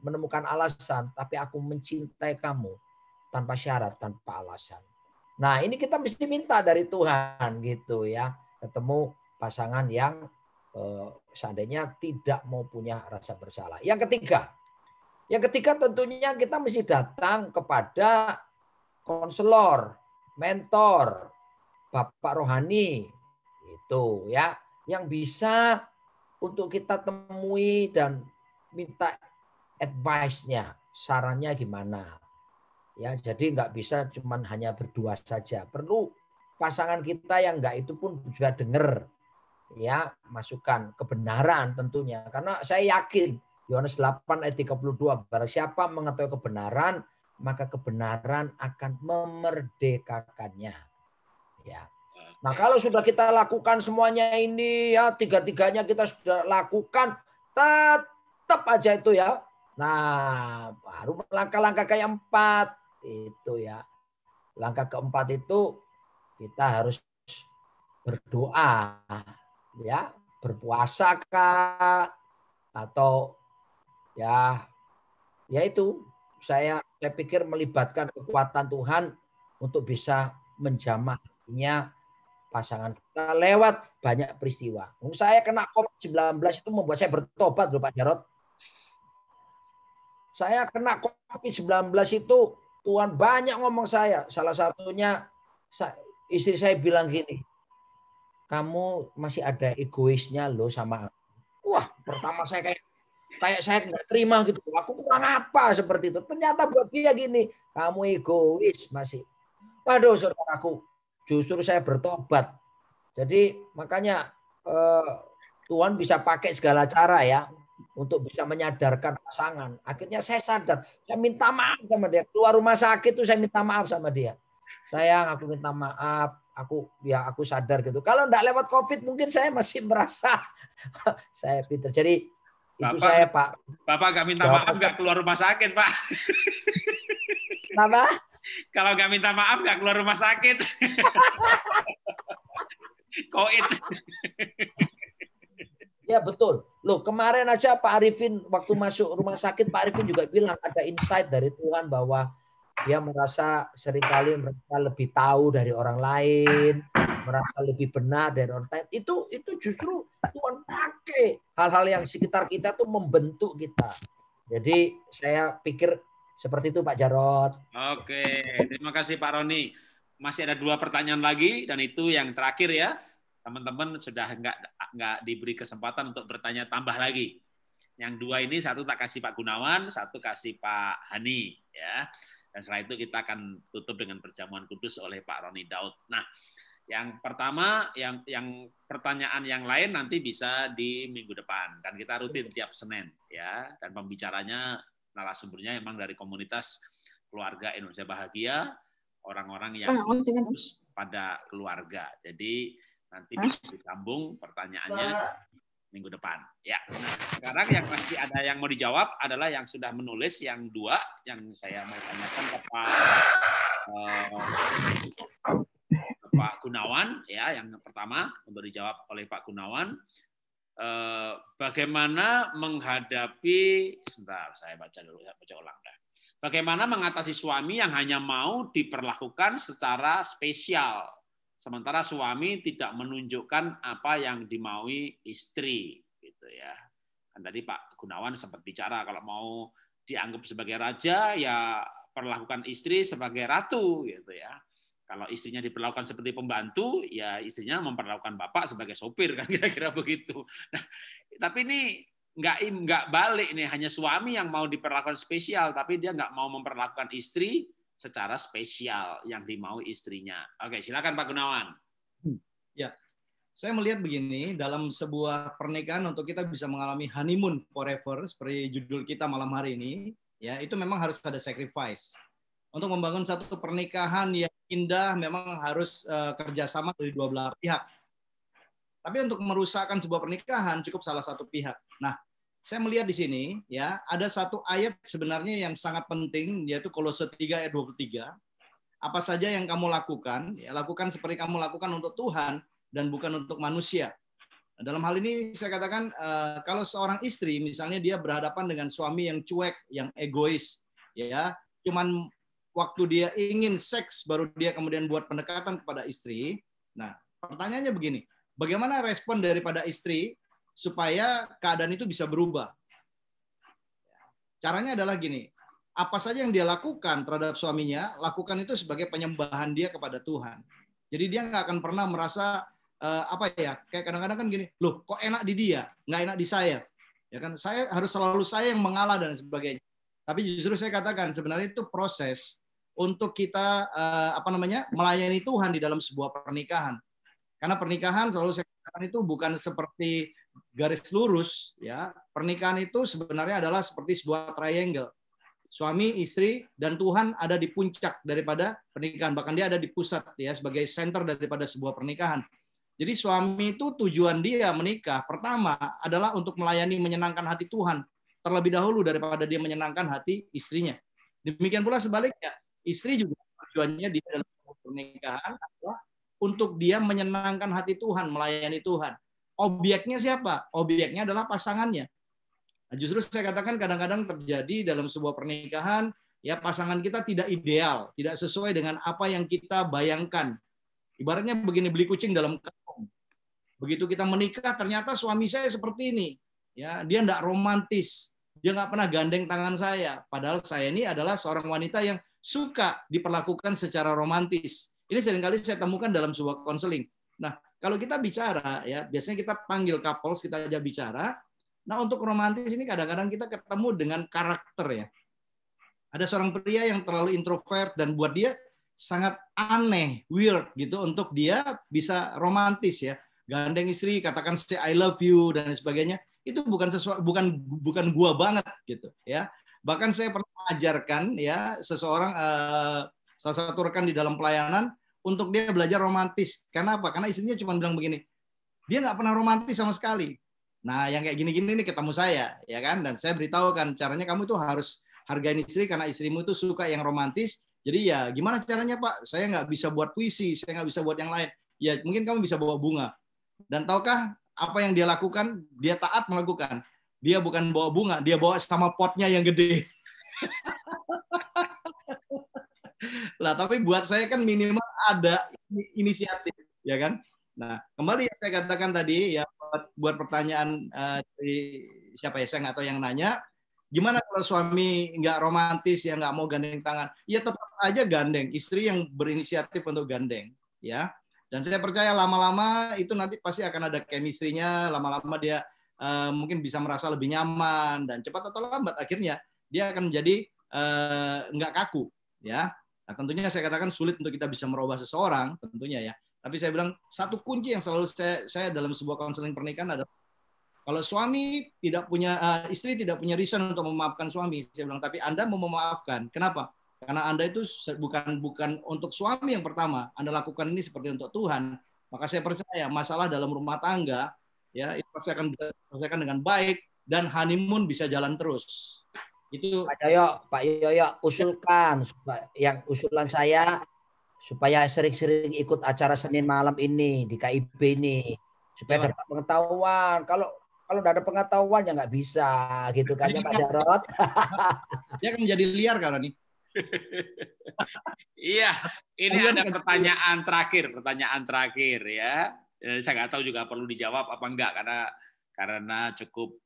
menemukan alasan, tapi aku mencintai kamu tanpa syarat, tanpa alasan. Nah, ini kita mesti minta dari Tuhan gitu ya, ketemu pasangan yang seandainya tidak mau punya rasa bersalah. Yang ketiga tentunya kita mesti datang kepada konselor, mentor, bapak rohani itu ya, yang bisa untuk kita temui dan minta advice-nya, sarannya gimana. Ya, jadi nggak bisa cuman hanya berdua saja. Perlu pasangan kita yang nggak itu pun juga dengar ya, masukan kebenaran tentunya. Karena saya yakin Yohanes 8 ayat 32, barang siapa mengetahui kebenaran, maka kebenaran akan memerdekakannya. Ya. Nah, kalau sudah kita lakukan semuanya ini ya, tiga-tiganya kita sudah lakukan, tetap aja itu ya. Nah, baru langkah-langkah kayak 4 itu ya. Langkah keempat itu kita harus berdoa ya, berpuasa kah, atau ya itu saya pikir melibatkan kekuatan Tuhan untuk bisa menjamahnya pasangan kita lewat banyak peristiwa. Saya kena COVID-19 itu membuat saya bertobat loh Pak Jarot. Saya kena COVID-19 itu Tuhan banyak ngomong saya. Salah satunya istri saya bilang gini, kamu masih ada egoisnya loh sama aku. Wah, pertama saya kayak saya nggak terima gitu. Aku kurang apa seperti itu. Ternyata buat dia gini, kamu egois masih. Waduh saudaraku, justru saya bertobat. Jadi makanya Tuhan bisa pakai segala cara ya. untuk bisa menyadarkan pasangan. Akhirnya saya sadar, saya minta maaf sama dia. Keluar rumah sakit tuh saya minta maaf sama dia. Sayang, aku minta maaf. Aku sadar gitu. Kalau enggak lewat COVID mungkin saya masih merasa saya pintar. Jadi itu saya Pak. Bapak nggak minta maaf nggak keluar rumah sakit Pak. Kenapa? Kalau nggak minta maaf nggak keluar rumah sakit. Koit. Ya betul. Loh kemarin aja Pak Arifin waktu masuk rumah sakit Pak Arifin juga bilang ada insight dari Tuhan bahwa dia merasa seringkali merasa lebih tahu dari orang lain, merasa lebih benar dari orang lain. Itu justru Tuhan pakai hal-hal yang sekitar kita tuh membentuk kita. Jadi saya pikir seperti itu Pak Jarod. Oke, terima kasih Pak Roni. Masih ada 2 pertanyaan lagi dan itu yang terakhir ya. Teman-teman sudah nggak diberi kesempatan untuk bertanya tambah lagi. Yang 2 ini satu tak kasih Pak Gunawan, satu kasih Pak Hani ya. Dan setelah itu kita akan tutup dengan perjamuan kudus oleh Pak Roni Daud. Nah, yang pertama, yang pertanyaan yang lain nanti bisa di minggu depan. Dan kita rutin tiap Senin ya. Dan pembicaranya narasumbernya memang dari komunitas keluarga Indonesia Bahagia, orang-orang yang fokus pada keluarga. Jadi nanti bisa disambung pertanyaannya minggu depan. Ya. Nah, sekarang yang pasti ada yang mau dijawab adalah yang sudah menulis yang 2 yang saya mau tanyakan ke Pak Gunawan ya, yang pertama untuk dijawab oleh Pak Gunawan. Bagaimana menghadapi sebentar saya baca dulu ya, baca ulang dah. Bagaimana mengatasi suami yang hanya mau diperlakukan secara spesial sementara suami tidak menunjukkan apa yang dimaui istri, gitu ya. Kan tadi Pak Gunawan sempat bicara kalau mau dianggap sebagai raja, ya perlakukan istri sebagai ratu, gitu ya. Kalau istrinya diperlakukan seperti pembantu, ya istrinya memperlakukan bapak sebagai sopir, kan kira-kira begitu. Nah, tapi ini nggak balik nih, hanya suami yang mau diperlakukan spesial, tapi dia nggak mau memperlakukan istri secara spesial yang dimaui istrinya. Oke, silakan Pak Gunawan. Ya, saya melihat begini, dalam sebuah pernikahan untuk kita bisa mengalami honeymoon forever seperti judul kita malam hari ini, ya itu memang harus ada sacrifice. Untuk membangun satu pernikahan yang indah memang harus kerjasama dari 2 belah pihak. Tapi untuk merusakkan sebuah pernikahan cukup salah satu pihak. Nah, saya melihat di sini ya ada satu ayat sebenarnya yang sangat penting yaitu Kolose 3 ayat 23. Apa saja yang kamu lakukan, ya lakukan seperti kamu lakukan untuk Tuhan dan bukan untuk manusia. Nah, dalam hal ini saya katakan kalau seorang istri misalnya dia berhadapan dengan suami yang cuek, yang egois, ya cuman waktu dia ingin seks baru dia kemudian buat pendekatan kepada istri. Nah, pertanyaannya begini, bagaimana respon daripada istri supaya keadaan itu bisa berubah? Caranya adalah gini, apa saja yang dia lakukan terhadap suaminya, lakukan itu sebagai penyembahan dia kepada Tuhan. Jadi dia nggak akan pernah merasa kayak kadang-kadang kan gini, loh kok enak di dia, nggak enak di saya, ya kan? Saya harus selalu saya yang mengalah dan sebagainya. Tapi justru saya katakan sebenarnya itu proses untuk kita melayani Tuhan di dalam sebuah pernikahan. Karena pernikahan selalu saya katakan itu bukan seperti garis lurus, ya. Pernikahan itu sebenarnya adalah seperti sebuah triangle. Suami, istri, dan Tuhan ada di puncak daripada pernikahan. Bahkan dia ada di pusat ya sebagai center daripada sebuah pernikahan. Jadi suami itu tujuan dia menikah pertama adalah untuk melayani menyenangkan hati Tuhan terlebih dahulu daripada dia menyenangkan hati istrinya. Demikian pula sebaliknya, istri juga tujuannya dia dalam sebuah pernikahan adalah untuk dia menyenangkan hati Tuhan, melayani Tuhan. Objeknya siapa? Objeknya adalah pasangannya. Nah, justru saya katakan kadang-kadang terjadi dalam sebuah pernikahan, ya pasangan kita tidak ideal, tidak sesuai dengan apa yang kita bayangkan. Ibaratnya begini, beli kucing dalam karung. Begitu kita menikah, ternyata suami saya seperti ini. Ya, dia tidak romantis, dia nggak pernah gandeng tangan saya. Padahal saya ini adalah seorang wanita yang suka diperlakukan secara romantis. Ini seringkali saya temukan dalam sebuah konseling. Nah, kalau kita bicara, ya biasanya kita panggil couples, kita aja bicara. Nah, untuk romantis ini kadang-kadang kita ketemu dengan karakter ya. Ada seorang pria yang terlalu introvert dan buat dia sangat aneh, weird gitu untuk dia bisa romantis ya. Gandeng istri, katakan say I love you dan sebagainya. itu bukan gua banget gitu ya. Bahkan saya pernah mengajarkan ya seseorang salah satu rekan di dalam pelayanan untuk dia belajar romantis. Karena apa? Karena istrinya cuma bilang begini, dia nggak pernah romantis sama sekali. Nah, yang kayak gini-gini nih ketemu saya, ya kan? Dan saya beritahu kan, caranya kamu tuh harus hargain istri karena istrimu itu suka yang romantis. Jadi ya gimana caranya Pak? Saya nggak bisa buat puisi, saya nggak bisa buat yang lain. Ya mungkin kamu bisa bawa bunga. Dan tahukah apa yang dia lakukan? Dia taat melakukan. Dia bukan bawa bunga, dia bawa sama potnya yang gede. Lah, tapi buat saya kan minimal ada inisiatif, ya kan? Nah, kembali yang saya katakan tadi ya, buat pertanyaan dari siapa ya, saya nggak tahu yang nanya, gimana kalau suami nggak romantis ya, nggak mau gandeng tangan, ya tetap aja gandeng, istri yang berinisiatif untuk gandeng, ya. Dan saya percaya lama-lama itu nanti pasti akan ada chemistry-nya, lama-lama dia mungkin bisa merasa lebih nyaman, dan cepat atau lambat akhirnya dia akan menjadi nggak kaku, ya. Nah, tentunya saya katakan sulit untuk kita bisa merubah seseorang, tentunya ya. Tapi saya bilang satu kunci yang selalu saya dalam sebuah konseling pernikahan adalah kalau suami tidak punya istri tidak punya reason untuk memaafkan suami, saya bilang tapi Anda mau memaafkan. Kenapa? Karena Anda itu bukan untuk suami yang pertama. Anda lakukan ini seperti untuk Tuhan. Maka saya percaya masalah dalam rumah tangga ya itu pasti akan diselesaikan dengan baik dan honeymoon bisa jalan terus. Itu Pak Yoyo usulkan yang usulan saya supaya sering-sering ikut acara Senin malam ini di KIB ini supaya dapat pengetahuan. Kalau tidak ada pengetahuan ya nggak bisa gitu kan ya Pak Jarot. Dia akan menjadi liar kalau nih. Iya, ini ada pertanyaan terakhir ya. Saya nggak tahu juga perlu dijawab apa enggak karena cukup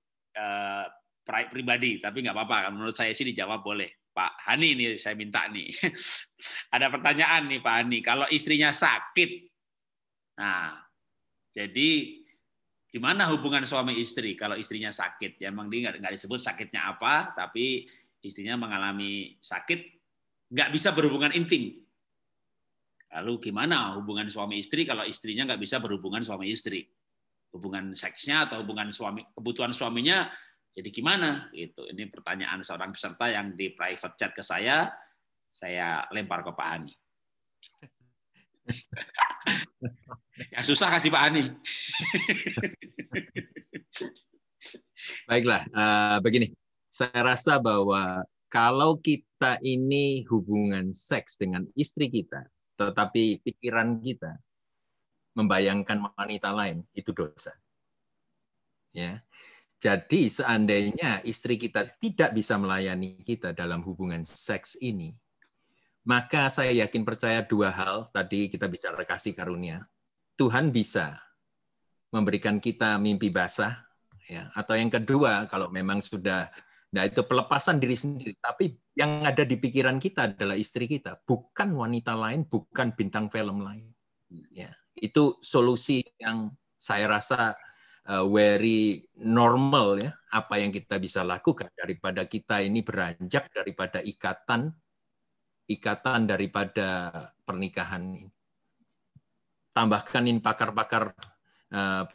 pribadi, tapi nggak apa-apa. Menurut saya sih dijawab boleh. Pak Hani nih saya minta nih. Ada pertanyaan nih Pak Hani, kalau istrinya sakit, nah jadi gimana hubungan suami istri kalau istrinya sakit? Ya emang dia nggak disebut sakitnya apa, tapi istrinya mengalami sakit, nggak bisa berhubungan intim. Lalu gimana hubungan suami istri kalau istrinya nggak bisa berhubungan suami istri? Hubungan seksnya atau hubungan kebutuhan suaminya jadi gimana? Itu. Ini pertanyaan seorang peserta yang di private chat ke saya lempar ke Pak Hani. Yang susah kasih Pak Hani. Baiklah, begini. Saya rasa bahwa kalau kita ini hubungan seks dengan istri kita, tetapi pikiran kita membayangkan wanita lain, itu dosa. Ya. Jadi seandainya istri kita tidak bisa melayani kita dalam hubungan seks ini, maka saya yakin percaya dua hal, tadi kita bicara kasih karunia. Tuhan bisa memberikan kita mimpi basah, ya. Atau yang kedua, kalau memang sudah, nah itu pelepasan diri sendiri, tapi yang ada di pikiran kita adalah istri kita, bukan wanita lain, bukan bintang film lain. Ya. Itu solusi yang saya rasa very normal ya, apa yang kita bisa lakukan daripada kita ini beranjak daripada ikatan daripada pernikahan ini. Tambahkan ini pakar-pakar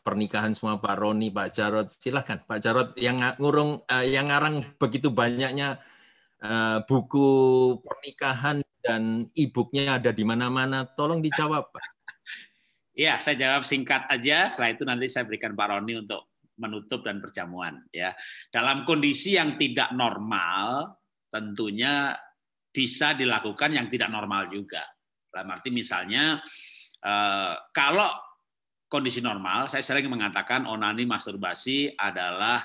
pernikahan semua, Pak Roni, Pak Jarot, silakan Pak Jarot yang yang ngarang begitu banyaknya buku pernikahan dan e-booknya ada di mana-mana, tolong dijawab Pak. Ya, saya jawab singkat aja. Setelah itu nanti saya berikan Pak Roni untuk menutup dan perjamuan. Ya, dalam kondisi yang tidak normal, tentunya bisa dilakukan yang tidak normal juga. Dalam arti misalnya, kalau kondisi normal, saya sering mengatakan onani masturbasi adalah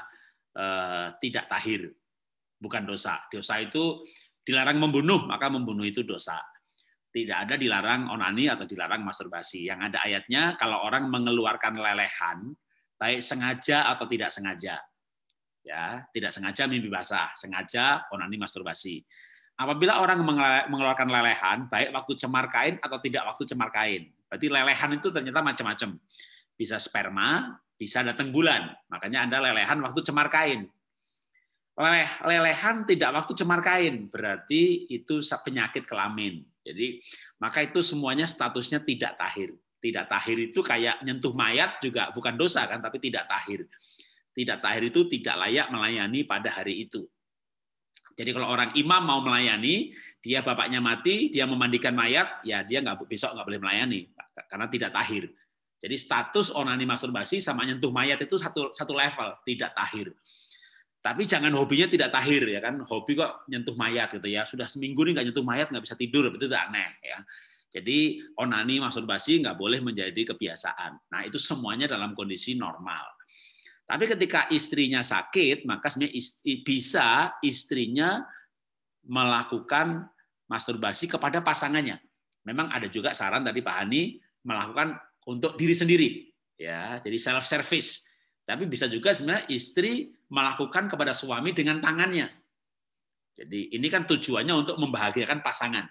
tidak tahir, bukan dosa. Dosa itu dilarang membunuh, maka membunuh itu dosa. Tidak ada dilarang onani atau dilarang masturbasi. Yang ada ayatnya kalau orang mengeluarkan lelehan, baik sengaja atau tidak sengaja. Ya, tidak sengaja mimpi basah, sengaja onani masturbasi. Apabila orang mengeluarkan lelehan, baik waktu cemar kain atau tidak waktu cemar kain. Berarti lelehan itu ternyata macam-macam. Bisa sperma, bisa datang bulan. Makanya ada lelehan waktu cemar kain. Lelehan tidak waktu cemar kain, berarti itu penyakit kelamin. Jadi maka itu semuanya statusnya tidak tahir. Tidak tahir itu kayak nyentuh mayat juga bukan dosa kan, tapi tidak tahir. tidak tahir itu tidak layak melayani pada hari itu. Jadi kalau orang imam mau melayani, dia bapaknya mati, dia memandikan mayat, ya dia besok nggak boleh melayani karena tidak tahir. Jadi status onani masturbasi sama nyentuh mayat itu satu level, tidak tahir. Tapi jangan hobinya tidak tahir ya kan, hobi kok nyentuh mayat gitu ya. Sudah seminggu nih nggak nyentuh mayat nggak bisa tidur, itu aneh ya. Jadi onani masturbasi nggak boleh menjadi kebiasaan. Nah itu semuanya dalam kondisi normal. Tapi ketika istrinya sakit, maka sebenarnya bisa istrinya melakukan masturbasi kepada pasangannya. Memang ada juga saran tadi Pak Hani melakukan untuk diri sendiri, ya, jadi self service. Tapi bisa juga sebenarnya istri melakukan kepada suami dengan tangannya. Jadi ini kan tujuannya untuk membahagiakan pasangan.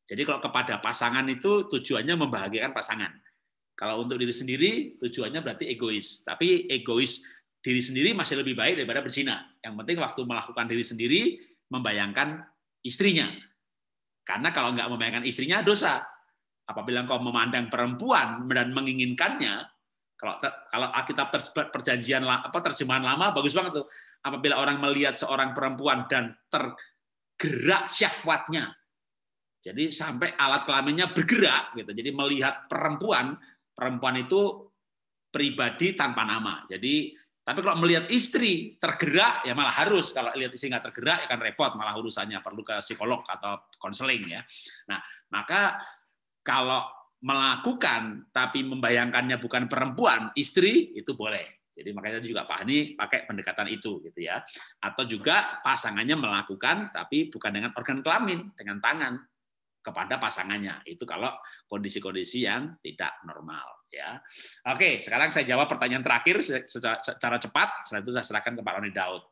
Jadi kalau kepada pasangan itu tujuannya membahagiakan pasangan. Kalau untuk diri sendiri tujuannya berarti egois. Tapi egois diri sendiri masih lebih baik daripada berzina. Yang penting waktu melakukan diri sendiri membayangkan istrinya. Karena kalau nggak membayangkan istrinya dosa. Apabila engkau memandang perempuan dan menginginkannya, kalau Alkitab terjemahan lama bagus banget tuh. Apabila orang melihat seorang perempuan dan tergerak syahwatnya, jadi sampai alat kelaminnya bergerak, gitu. Jadi melihat perempuan itu pribadi tanpa nama. Jadi tapi kalau melihat istri tergerak, ya malah harus. Kalau lihat istri nggak tergerak, ya kan repot, malah urusannya perlu ke psikolog atau konseling ya. Nah, maka kalau melakukan tapi membayangkannya bukan perempuan, istri itu boleh. Jadi makanya juga Pak Hani pakai pendekatan itu gitu ya. Atau juga pasangannya melakukan tapi bukan dengan organ kelamin, dengan tangan kepada pasangannya. Itu kalau kondisi-kondisi yang tidak normal ya. Oke, sekarang saya jawab pertanyaan terakhir secara cepat, setelah itu saya serahkan ke Pak Roni Daud.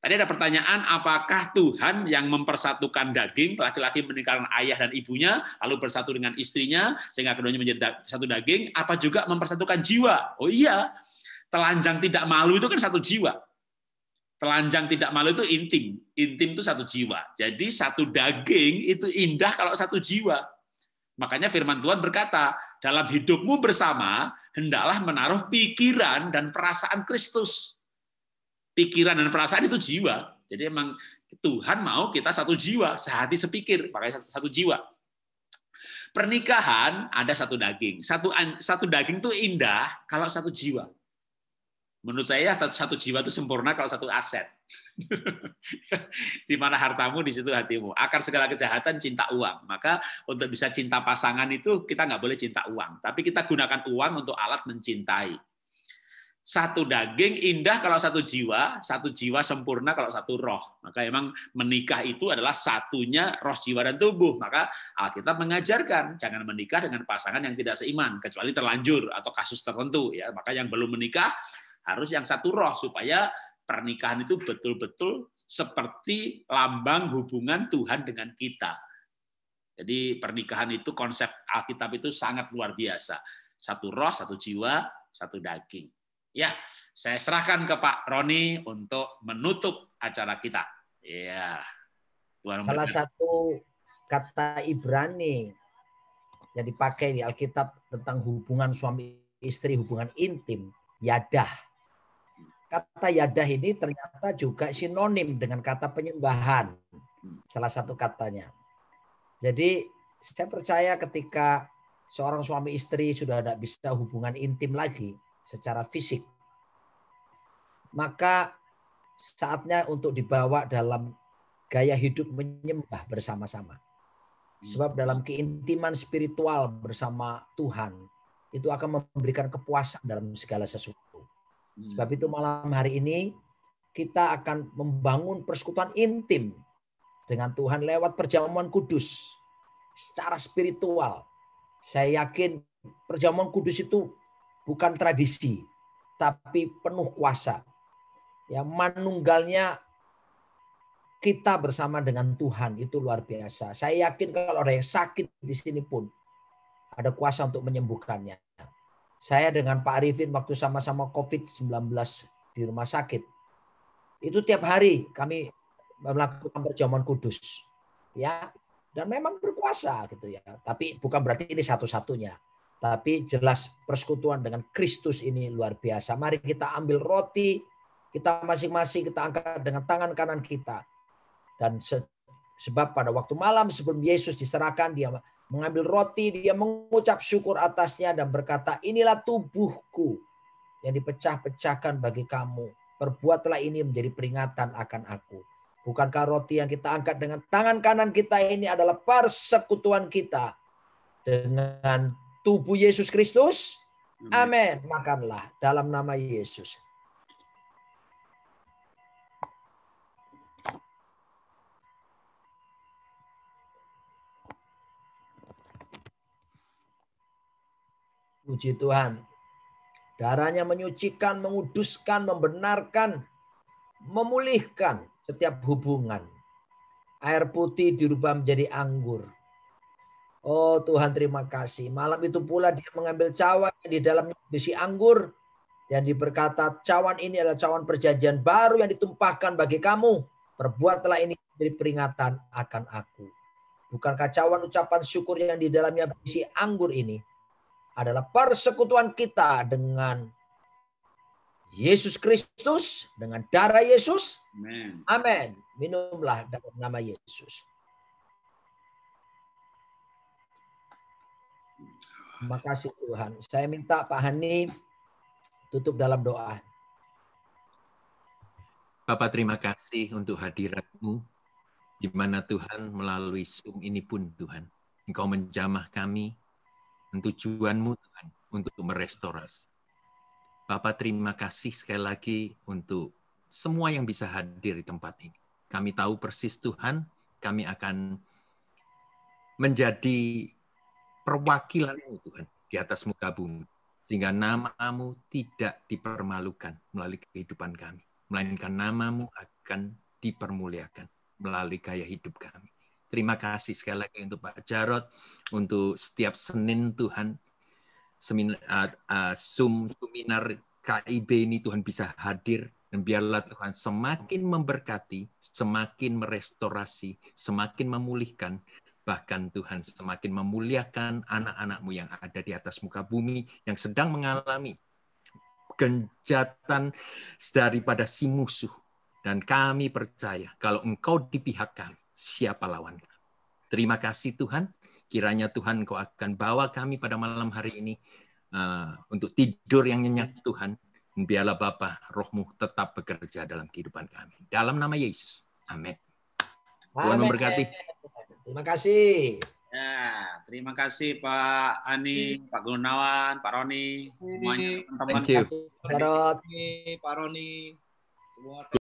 Tadi ada pertanyaan, apakah Tuhan yang mempersatukan daging, laki-laki meninggalkan ayah dan ibunya, lalu bersatu dengan istrinya, sehingga keduanya menjadi satu daging, apa juga mempersatukan jiwa? Oh iya, telanjang tidak malu itu kan satu jiwa. Telanjang tidak malu itu intim itu satu jiwa. Jadi satu daging itu indah kalau satu jiwa. Makanya firman Tuhan berkata, dalam hidupmu bersama, hendaklah menaruh pikiran dan perasaan Kristus. Pikiran dan perasaan itu jiwa. Jadi emang Tuhan mau kita satu jiwa, sehati sepikir, makanya satu jiwa. Pernikahan ada satu daging. Satu daging itu indah kalau satu jiwa. Menurut saya satu jiwa itu sempurna kalau satu aset. Di mana hartamu, di situ hatimu. Akar segala kejahatan cinta uang. Maka untuk bisa cinta pasangan itu kita nggak boleh cinta uang. Tapi kita gunakan uang untuk alat mencintai. Satu daging indah kalau satu jiwa sempurna kalau satu roh. Maka memang menikah itu adalah satunya roh, jiwa, dan tubuh. Maka Alkitab mengajarkan jangan menikah dengan pasangan yang tidak seiman, kecuali terlanjur atau kasus tertentu. Ya, maka yang belum menikah harus yang satu roh, supaya pernikahan itu betul-betul seperti lambang hubungan Tuhan dengan kita. Jadi pernikahan itu konsep Alkitab itu sangat luar biasa. Satu roh, satu jiwa, satu daging. Ya, saya serahkan ke Pak Roni untuk menutup acara kita. Ya, Tuhan salah satu kata Ibrani yang dipakai di Alkitab tentang hubungan suami istri, hubungan intim, yadah. Kata yadah ini ternyata juga sinonim dengan kata penyembahan. Salah satu katanya. Jadi saya percaya ketika seorang suami istri sudah tidak bisa hubungan intim lagi secara fisik, maka saatnya untuk dibawa dalam gaya hidup menyembah bersama-sama. Sebab dalam keintiman spiritual bersama Tuhan, itu akan memberikan kepuasan dalam segala sesuatu. Sebab itu malam hari ini kita akan membangun persekutuan intim dengan Tuhan lewat perjamuan kudus secara spiritual. Saya yakin perjamuan kudus itu bukan tradisi, tapi penuh kuasa. Ya, manunggalnya kita bersama dengan Tuhan itu luar biasa. Saya yakin kalau ada yang sakit di sini pun ada kuasa untuk menyembuhkannya. Saya dengan Pak Arifin waktu sama-sama COVID-19 di rumah sakit, itu tiap hari kami melakukan perjamuan kudus. Ya, dan memang berkuasa gitu ya. Tapi bukan berarti ini satu-satunya. Tapi jelas persekutuan dengan Kristus ini luar biasa. Mari kita ambil roti kita masing-masing kita angkat dengan tangan kanan kita. Dan sebab pada waktu malam sebelum Yesus diserahkan, dia mengambil roti, dia mengucap syukur atasnya dan berkata, inilah tubuhku yang dipecah-pecahkan bagi kamu. Perbuatlah ini menjadi peringatan akan aku. Bukankah roti yang kita angkat dengan tangan kanan kita ini adalah persekutuan kita dengan tubuh Yesus Kristus? Amin. Makanlah dalam nama Yesus. Puji Tuhan. Darahnya menyucikan, menguduskan, membenarkan, memulihkan setiap hubungan. Air putih dirubah menjadi anggur. Oh Tuhan, terima kasih. Malam itu pula dia mengambil cawan yang di dalamnya berisi anggur. Dan berkata, cawan ini adalah cawan perjanjian baru yang ditumpahkan bagi kamu. Perbuatlah ini menjadi peringatan akan aku. Bukankah cawan ucapan syukur yang di dalamnya berisi anggur ini adalah persekutuan kita dengan Yesus Kristus, dengan darah Yesus? Amin. Amin. Minumlah dalam nama Yesus. Terima kasih Tuhan. Saya minta Pak Hani tutup dalam doa. Bapak, terima kasih untuk hadirat-Mu, di mana Tuhan melalui Zoom ini pun Tuhan, Engkau menjamah kami, dan tujuan-Mu Tuhan untuk merestorasi. Bapak, terima kasih sekali lagi untuk semua yang bisa hadir di tempat ini. Kami tahu persis Tuhan, kami akan menjadi perwakilan-Mu Tuhan di atas muka bumi, sehingga nama-Mu tidak dipermalukan melalui kehidupan kami, melainkan nama-Mu akan dipermuliakan melalui gaya hidup kami. Terima kasih sekali lagi untuk Pak Jarod, untuk setiap Senin Tuhan, seminar KIB ini Tuhan bisa hadir, dan biarlah Tuhan semakin memberkati, semakin merestorasi, semakin memulihkan, bahkan Tuhan semakin memuliakan anak-anak-Mu yang ada di atas muka bumi, yang sedang mengalami genjatan daripada si musuh. Dan kami percaya, kalau Engkau di pihak kami, siapa lawan kami? Terima kasih Tuhan, kiranya Tuhan Engkau akan bawa kami pada malam hari ini untuk tidur yang nyenyak Tuhan. Biarlah Bapa, Roh-Mu tetap bekerja dalam kehidupan kami. Dalam nama Yesus. Amin. Tuhan memberkati. Terima kasih. Ya, terima kasih Pak Ani, Pak Gunawan, Pak Roni, semuanya teman-teman. Thank you. Jarod. Pak Roni. Semua